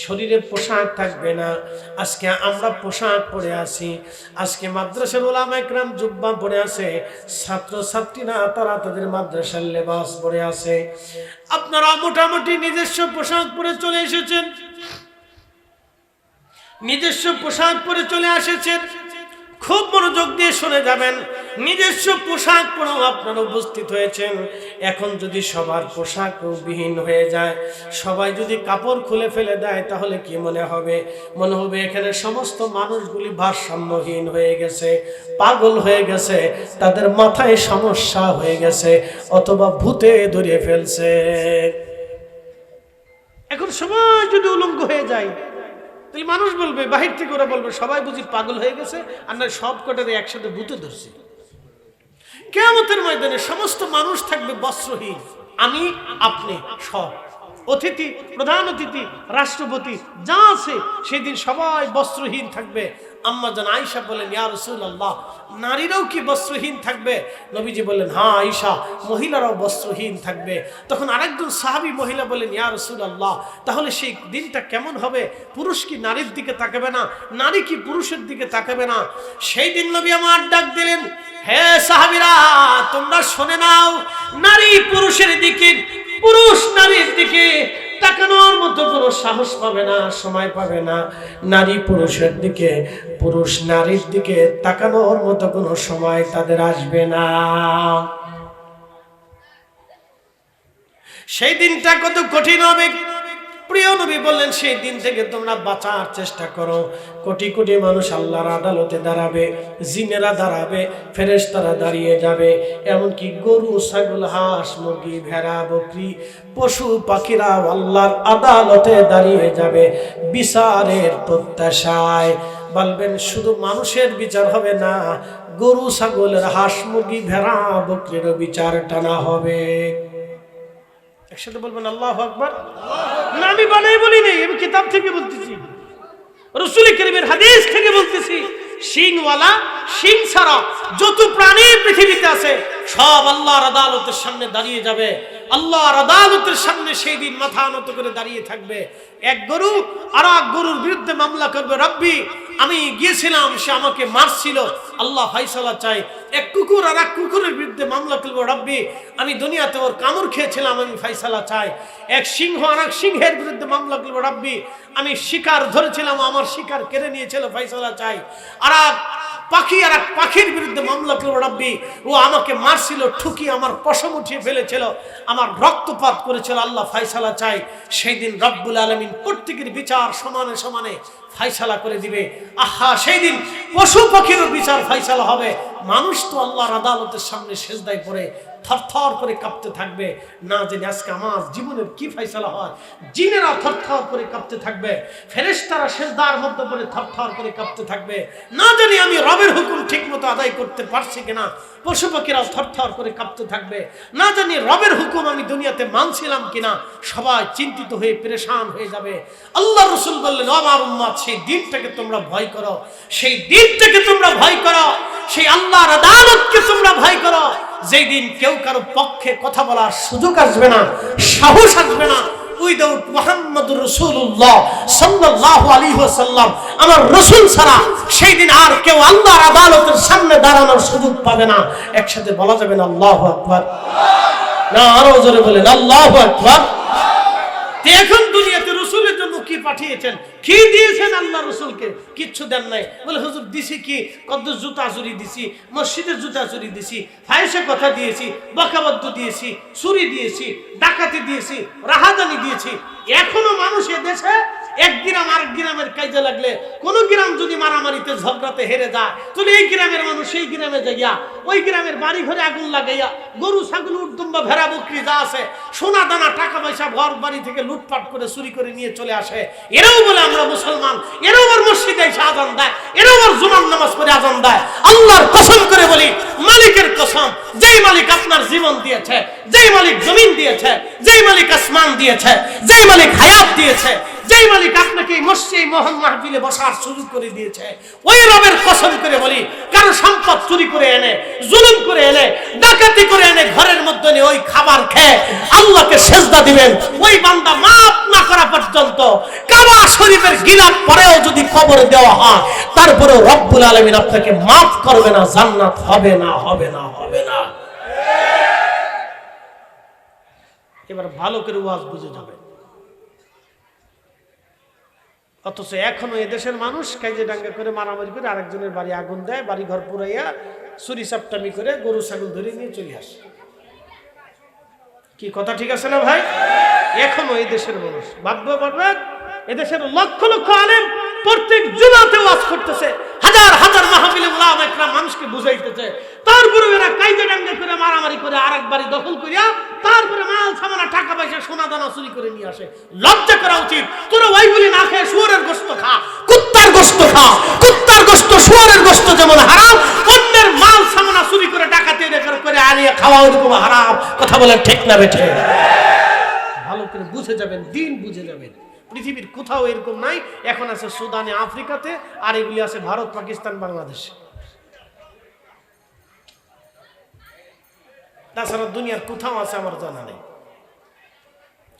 Speaker 1: শরীরে পোশাক থাকবে না। আজকে আমরা পোশাক পরে আছি, আজকে মাদ্রাসার উলামা ইকরাম জুব্বা পরে আছে, ছাত্র ছাত্রীরা তারা তাদের মাদ্রাসার লেবাস পরে আছে। আপনারা মোটামুটি নিজস্ব পোশাক পরে চলে এসেছেন, নিজস্ব পোশাক পরে চলে এসেছেন। খুব মনোযোগ দিয়ে শুনে যাবেন। নিজস্ব পোশাক পরেও আপনারা উপস্থিত হয়েছেন। এখন যদি সবার পোশাক বিহীন হয়ে যায়, সবাই যদি কাপড় খুলে ফেলে দেয়, তাহলে কি মনে হবে? মনে হবে এখানে সমস্ত মানুষগুলি ভারসাম্যহীন হয়ে গেছে, পাগল হয়ে গেছে, তাদের মাথায় সমস্যা হয়ে গেছে, অথবা ভূতে ধরে ফেলছে। এখন সবাই যদি উলঙ্গ হয়ে যায়, তাহলে মানুষ বলবে, বাহির থেকে ওরা বলবে সবাই বুঝি পাগল হয়ে গেছে, আর না সব কটারে একসাথে ভূতে ধরছে। কিয়ামতের ময়দানে সমস্ত মানুষ থাকবে বস্ত্রহীন, আমি আপনি সব, অতিথি, প্রধান অতিথি, রাষ্ট্রপতি যা আছে, সেদিন সবাই বস্ত্রহীন থাকবে। আম্মা জান আয়েশা বলেন, ইয়া রাসূলুল্লাহ, নারীরাও কি বস্ত্রহীন থাকবে? নবীজি বললেন, হ্যাঁ আয়েশা, মহিলারাও বস্ত্রহীন থাকবে। তখন আরেকজন সাহাবী মহিলা বলেন, ইয়া রাসূলুল্লাহ, তাহলে সেই দিনটা কেমন হবে? পুরুষ কি নারীর দিকে তাকাবে না? নারী কি পুরুষের দিকে তাকাবে না? সেই দিন নবী আমার ডাক দিলেন, হে সাহাবীরা, তোমরা শুনে নাও, নারী পুরুষের দিকে, পুরুষ নারীর দিকে তাকানোর মতো কোনো সাহস পাবে না, সময় পাবে না। নারী পুরুষের দিকে, পুরুষ নারীর দিকে তাকানোর মতো কোনো সময় তাদের আসবে না। সেই দিনটা কত কঠিন হবে। প্রিয় নবী বললেন, সেই দিন থেকে তোমরা বাঁচার চেষ্টা করো। কোটি কোটি মানুষ আল্লাহর আদালতে দাঁড়াবে, জিনেরা দাঁড়াবে, ফেরেশতারা দাঁড়িয়ে যাবে, এমনকি গরু, ছাগল, হাঁস, মুরগি, ভেড়া, বকরি, পশু পাখিরা আল্লাহর আদালতে দাঁড়িয়ে যাবে বিচারের প্রত্যাশায়। বলবেন শুধু মানুষের বিচার হবে না, গরু, ছাগলের, হাঁস, মুরগি, ভেড়া, বকরিরও বিচার টানা হবে। একসাথে বলবেন আল্লাহু আকবার। না আমি বানাই বলি নাই, আমি কিতাব থেকে বলতেছি, রাসূল কারীমের হাদিস থেকে বলতেছি। শিংওয়ালা, শিং ছাড়া যত প্রাণী পৃথিবীতে আছে সব আল্লাহর আদালতের সামনে দাঁড়িয়ে যাবে। আল্লাহর আদালতের সামনে সেই দিন মাথা নত করে দাঁড়িয়ে থাকবে। এক গরু আর এক গরুর বিরুদ্ধে মামলা করবে, রব্বি আমি গিয়েছিলাম, সে আমাকে মারছিল, আল্লাহ ফায়সালা চাই। এক কুকুর আর এক কুকুরের বিরুদ্ধে মামলা করবে, রব্বি আমি দুনিয়াতে ওর কামড় খেয়েছিলাম, আমি ফায়সালা চাই। এক সিংহ আর এক সিংহের বিরুদ্ধে মামলা করবে, রব্বি আমি শিকার ধরেছিলাম, আমার শিকার কেড়ে নিয়েছিল, ফায়সালা চাই। আর এক পাখি আর এক পাখির বিরুদ্ধে মামলা করবে, রব্বি ও আমাকে মারছিল, ঠুকি আমার পশম উঠিয়ে ফেলেছিল, আমার রক্তপাত করেছিল, আল্লাহ ফায়সালা চাই। সেই দিন রব্বুল আলামিন প্রত্যেকের বিচার সমানে সমানে ফায়সালা করে দিবে। আহা, সেই দিন পশু পাখিরও বিচার ফায়সালা হবে। মানুষ তো আল্লাহর আদালতের সামনে সেজদায় পড়ে থরথর করে কাঁপতে থাকবে, না জানি আজকে আমার জীবনের কি ফয়সালা হয়। জিনেরা থরথর করে কাঁপতে থাকবে, ফেরেশতারা সিজদার মধ্যে পড়ে থরথর করে কাঁপতে থাকবে, না জানি আমি রবের হুকুম ঠিকমতো আদায় করতে পারছি কিনা। পশু পাখিরাও থরথর করে কাঁপতে থাকবে, না জানি রবের হুকুম আমি দুনিয়াতে মানছিলাম কিনা। সবাই চিন্তিত হয়ে পেরেশান হয়ে যাবে। আল্লাহ রাসূল বললেন, আমার উম্মত, সেই দিনটাকে তোমরা ভয় করো, সেই দিনটাকে তোমরা ভয় করো, সেই আল্লাহর আদালতকে তোমরা ভয় করো, যেই দিন কেউ কারো পক্ষে কথা বলার সুযোগ আসবে না, সাহস আসবে না। উইদাউট মুহাম্মদুর রাসূলুল্লাহ সাল্লাল্লাহু আলাইহি ওয়াসাল্লাম, আমার রাসূল ছাড়া সেই দিন আর কেউ আল্লাহর আদালতের সামনে দাঁড়ানোর সুযোগ পাবে না। একসাথে বলা যাবে না আল্লাহু আকবার? না আরো জোরে বলেন আল্লাহু আকবার। এখন দুনিয়াতে রসুলের জন্য কি পাঠিয়েছেন, কি দিয়েছেন আল্লাহ রসুলকে? কিচ্ছু দেন নাই। বলে হুজুর দিছি কি, কত জুতা চুরি দিছি, মসজিদের জুতা চুরি দিছি, ফাহিশে কথা দিয়েছি, বকাবদ্ধ দিয়েছি, চুরি দিয়েছি, ডাকাতি দিয়েছি, রাহাজানি দিয়েছি। এখনো মানুষ এ দেশে এক গ্রাম আরেক গ্রামের কাজে লাগলে, কোন গ্রাম যদি মারামারিতে ঝগড়াতে হেরে যায়, তাহলে এই গ্রামের মানুষ সেই গ্রামে যাইয়া ওই গ্রামের বাড়ি ঘরে আগুন লাগাইয়া গরু ছাগল উটদুম্বা ভেড়া বকরি যা আছে সোনা দানা টাকা পয়সা ঘর বাড়ি থেকে লুটপাট করে চুরি করে নিয়ে চলে আসে। এরাও বলে আমরা মুসলমান, এরাও আর মসজিদে এসে আজান দেয়, এরাও আর জুমার নামাজ পড়ে আজান দেয়। আল্লাহর কসম করে বলি, মালিকের কসম, যেই মালিক আপনার জীবন দিয়েছে, যেই মালিক জমিন দিয়েছে, যেই মালিক আসমান দিয়েছে, যেই মালিক হায়াত দিয়েছে, যেই মালিক আপনাকে মসজিদে মহান মাহফিলে বসার সুযোগ করে দিয়েছে, ওই রবের কসম করে বলি, কারো সম্পদ চুরি করে এনে, জুলুম করে এনে, ডাকাতি করে এনে ঘরের মধ্যে নিয়ে ওই খাবার খেয়ে আল্লাহকে সেজদা দিবেন, ওই বান্দা মাফ না করা পর্যন্ত, কাবা শরীফের গিলাফ পরেও যদি কবরে দেওয়া হয়, তারপরেও রব্বুল আলামিন আপনাকে মাফ করবে না, জান্নাত হবে না, হবে না, হবে না। এবার ভালো করে ওয়াজ বুঝে যাবে। অথচ এখনো এদেশের মানুষ কাজে ডাঙ্গা করে মারামারি করে আরেকজনের বাড়ি আগুন দেয়, বাড়ি ঘর পুরাইয়া চুরি চাপটামি করে গরু ছাগল ধরে নিয়ে চলে আসে। কি কথা ঠিক আছে না ভাই? এখনো এই দেশের মানুষ ভাববে পারবেন, এদেশের লক্ষ লক্ষ আলেম প্রত্যেক জুমাতে ওয়াজ করতেছে, হাজার হাজার মাহফিলে উলামা একরাম মানুষকে বুঝাইতেছে, তারপরে এরা কাইজা ডাঙ্গা করে মারামারি করে আরেক বাড়ি দখল করিয়া তারপরে মাল সামানা টাকা পয়সা সোনা দানা চুরি করে নিয়ে আসে। লজ্জা করা উচিত। তোরা ওইগুলি না খেয়ে শুয়োরের গোশত খা, কুত্তার গোশত খা। কুত্তার গোশত, শুয়োরের গোশত যেমন হারাম, অন্যের মাল সামানা চুরি করে ডাকাতি করে আনিয়ে খাওয়া ওরকম হারাম। কথা বলেন ঠিক না বেঠে? ভালো করে বুঝে যাবেন, দিন বুঝে যাবেন। পৃথিবীর কোথাও এরকম নাই। এখন আছে সুদানে, আফ্রিকাতে, আর এগুলি আছে ভারত, পাকিস্তান, বাংলাদেশে। তাছাড়া দুনিয়ার কোথাও আছে আমার জানা নেই।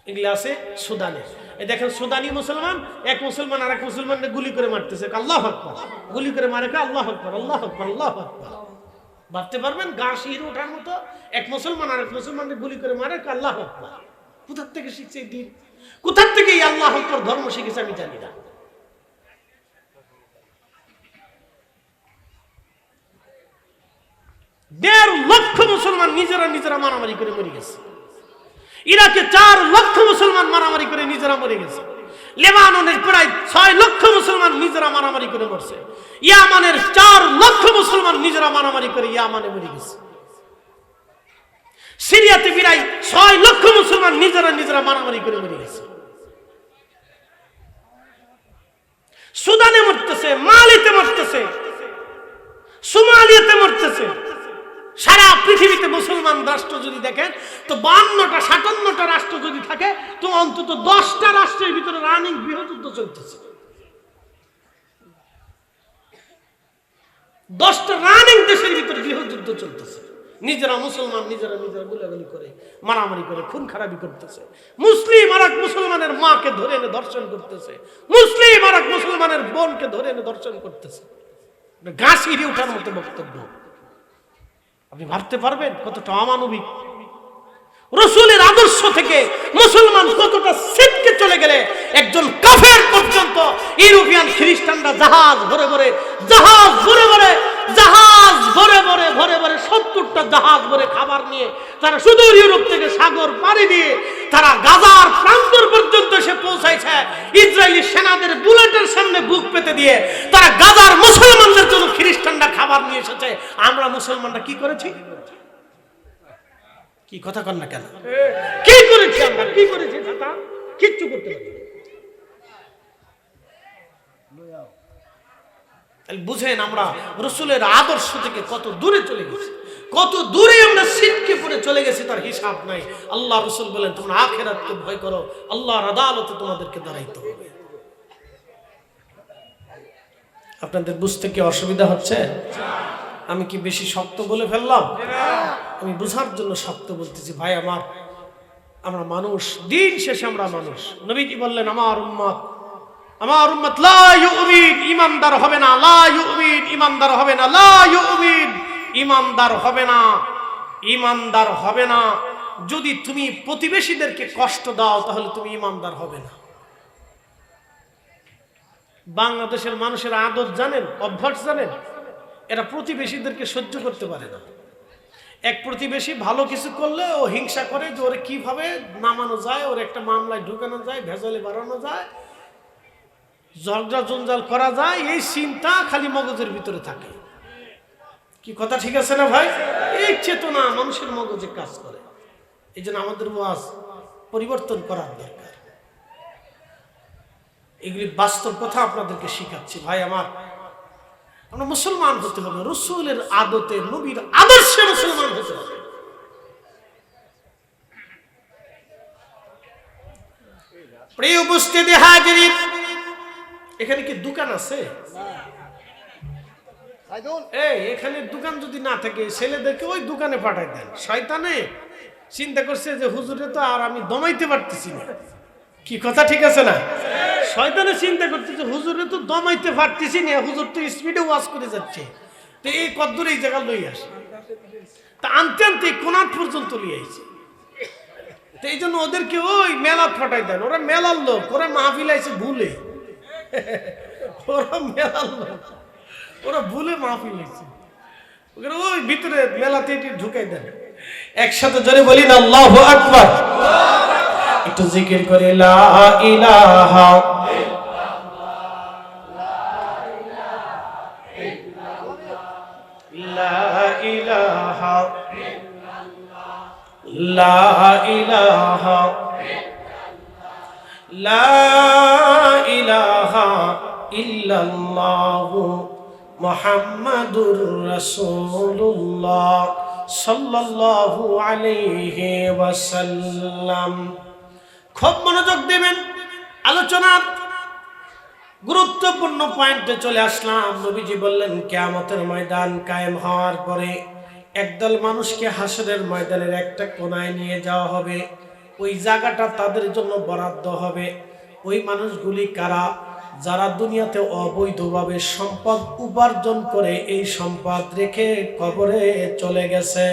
Speaker 1: এগুলি আছে সুদানে। এই দেখেন, সুদানি মুসলমান এক মুসলমান আর এক মুসলমানকে গুলি করে মারতেছে, আল্লাহু আকবার। গুলি করে মারে কে? আল্লাহু আকবার, আল্লাহু আকবার, আল্লাহু আকবার। ভাবতে পারবেন, গা শির ওঠার মতো। এক মুসলমান আর এক মুসলমানকে গুলি করে মারে কে? আল্লাহু আকবার। কোথার থেকে শিখছে এই দিন? কোথার থেকে এই আল্লাহু আকবার ধর্ম শিখেছে আমি জানি না। দেড় লক্ষ মুসলমান নিজেরা নিজেরা মারামারি করে মরে গেছে। ইরাকে 4 লক্ষ মুসলমান মারামারি করে নিজেরা মরে গেছে। লেবাননের প্রায় 6 লক্ষ মুসলমান নিজেরা মারামারি করে মরছে। ইয়ামানের 4 লক্ষ মুসলমান নিজেরা মারামারি করে ইয়ামানে মরে গেছে। সিরিয়াতে প্রায় 6 লক্ষ মুসলমান নিজেরা নিজেরা মারামারি করে মরে গেছে। সুদানে মরতেছে, মালিতে মরতেছে, সোমালিয়াতে মরতেছে। সারা পৃথিবীতে মুসলমান রাষ্ট্র যদি দেখেন তো 52টা 57টা রাষ্ট্র যদি থাকে তো অন্তত 10টা রাষ্ট্রের ভিতরে রানিং গৃহযুদ্ধ চলতেছে। 10টা রানিং দেশের ভিতরে গৃহযুদ্ধ চলতেছে। নিজেরা মুসলমান নিজেরা নিজেরা গুলাগুলি করে মারামারি করে খুন খারাপি করতেছে। মুসলিম আর এক মুসলমানের মাকে ধরে এনে ধর্ষণ করতেছে। মুসলিম আর এক মুসলমানের বোনকে ধরে এনে ধর্ষণ করতেছে। গা শিরে ওঠার মতো বক্তব্য। আপনি ভাবতে পারবেন কতটা অমানবিক। রাসূলের আদর্শ থেকে মুসলমান কতটা ছিটকে চলে গেলে একজন কাফের পর্যন্ত ইউরোপিয়ান খ্রিস্টানরা জাহাজ ভরে ভরে 70টা জাহাজ ভরে খাবার নিয়ে তারা সুদূর ইউরোপ থেকে সাগর পাড়ি দিয়ে তারা গাজার প্রান্তর পর্যন্ত এসে পৌঁছাইছে। ইসরায়েলি সেনাদের বুলেটের সামনে বুক পেতে দিয়ে তারা গাজার মুসলমানদের জন্য খ্রিস্টানরা খাবার নিয়ে এসেছে। আমরা মুসলমানরা কি করেছি? কি কথা কন না কেন? কি করেছি আমরা, কি করেছি দাদা? কিচ্ছু করতে পারি না। বুঝেন আমরা রসুলের আদর্শ থেকে কত দূরে চলে গেছি, কত দূরে আমরা ছিটকে পড়ে চলে গেছি, তার হিসাব নাই। আল্লাহ রসুল বলেন তোমরা আখিরাতকে ভয় করো, আল্লাহর আদালতে তোমাদেরকে দাঁড়াইতে হবে। আপনাদের বুঝতে কি অসুবিধা হচ্ছে? আমি কি বেশি শক্ত বলে ফেললাম? আমি বুঝার জন্য শক্ত বলতেছি। ভাই আমার, আমরা মানুষ, দিন শেষে আমরা মানুষ। নবীজি বললেন আমার উম্মত লা ইউমিন, ঈমানদার হবে না, লা ইউমিন, ঈমানদার হবে না, লা ইউমিন, ঈমানদার হবে না, ঈমানদার হবে না। যদি তুমি প্রতিবেশীদেরকে কষ্ট দাও তাহলে তুমি ঈমানদার হবে না। বাংলাদেশের মানুষের আদত জানেন, অভ্যাস জানেন? এরা প্রতিবেশীদেরকে সহ্য করতে পারে না। এক প্রতিবেশী ভালো কিছু করলে ও হিংসা করে যে ওরে কিভাবে নামানো যায়, ওর একটা মামলায় ঢুকানো যায়, ভেজালে বাড়ানো যায়, ঝগড়া জঞ্জাল করা যায়, এই চিন্তা খালি মগজের ভিতরে থাকে। কি কথা ঠিক আছে না ভাই? এই চেতনা মানুষের মগজে কাজ করে। এই জন্য আমাদের ওয়াজ পরিবর্তন করার দরকার। এগুলি বাস্তব কথা আপনাদেরকে শিখাচ্ছি। ভাই আমার, আমরা মুসলমান হতে হবে, রসুলের আদতে, নবীর আদর্শে মুসলমান হতে হবে। প্রিয় উপস্থিতি হাজির, এখানে কি দোকান আছে? এখানে দোকান যদি না থাকে ছেলেদেরকে ওই দোকানে পাঠাই দেন। শয়তানে চিন্তা করছে যে হুজুরে তো আর আমি দমাইতে পারতেছি না। কি কথা ঠিক আছে না? শয়তানে চিন্তা করছে যে হুজুরে তো দমাইতে পারতেছি না, হুজুর তো স্পিডে ওয়াজ করে যাচ্ছে, তো এই কদ্দুর এই জায়গা লই আসে, তা আনতে আনতে কোনাট পর্যন্ত লিয়ে আইছে। তো এই জন্য ওদেরকে ওই মেলা ফাটাই দেন। ওরা মেলার লোক, ওরা মাহফিল আইছে ভুলে, ওরা মেলার লোক, ওরা ভুলে মাহফিল আইছে, ওই ভিতরে মেলাতে ঢুকাই দেন। একসাথে জোরে বলি না আল্লাহু আকবার। একটু জিকির করে লা ইলাহা লা ইলাহা লা ইলাহা লা ইলাহা ইল্লাল্লাহু মুহাম্মাদুর রাসূলুল্লাহ সাল্লাল্লাহু আলাইহি ওয়াসাল্লাম। খুব মনোযোগ দেবেন, আলোচনার গুরুত্বপূর্ণ পয়েন্টে চলে আসলাম। নবীজি বললেন কিয়ামতের ময়দান কায়েম হওয়ার পরে একদল মানুষকে হাসরের ময়দানের একটা কোনায় নিয়ে যাওয়া হবে। ওই জায়গাটা তাদের জন্য বরাদ্দ হবে। ওই মানুষগুলি কারা? যারা দুনিয়াতে অবৈধভাবে সম্পদ উপার্জন করে এই সম্পদ রেখে কবরে চলে গেছে।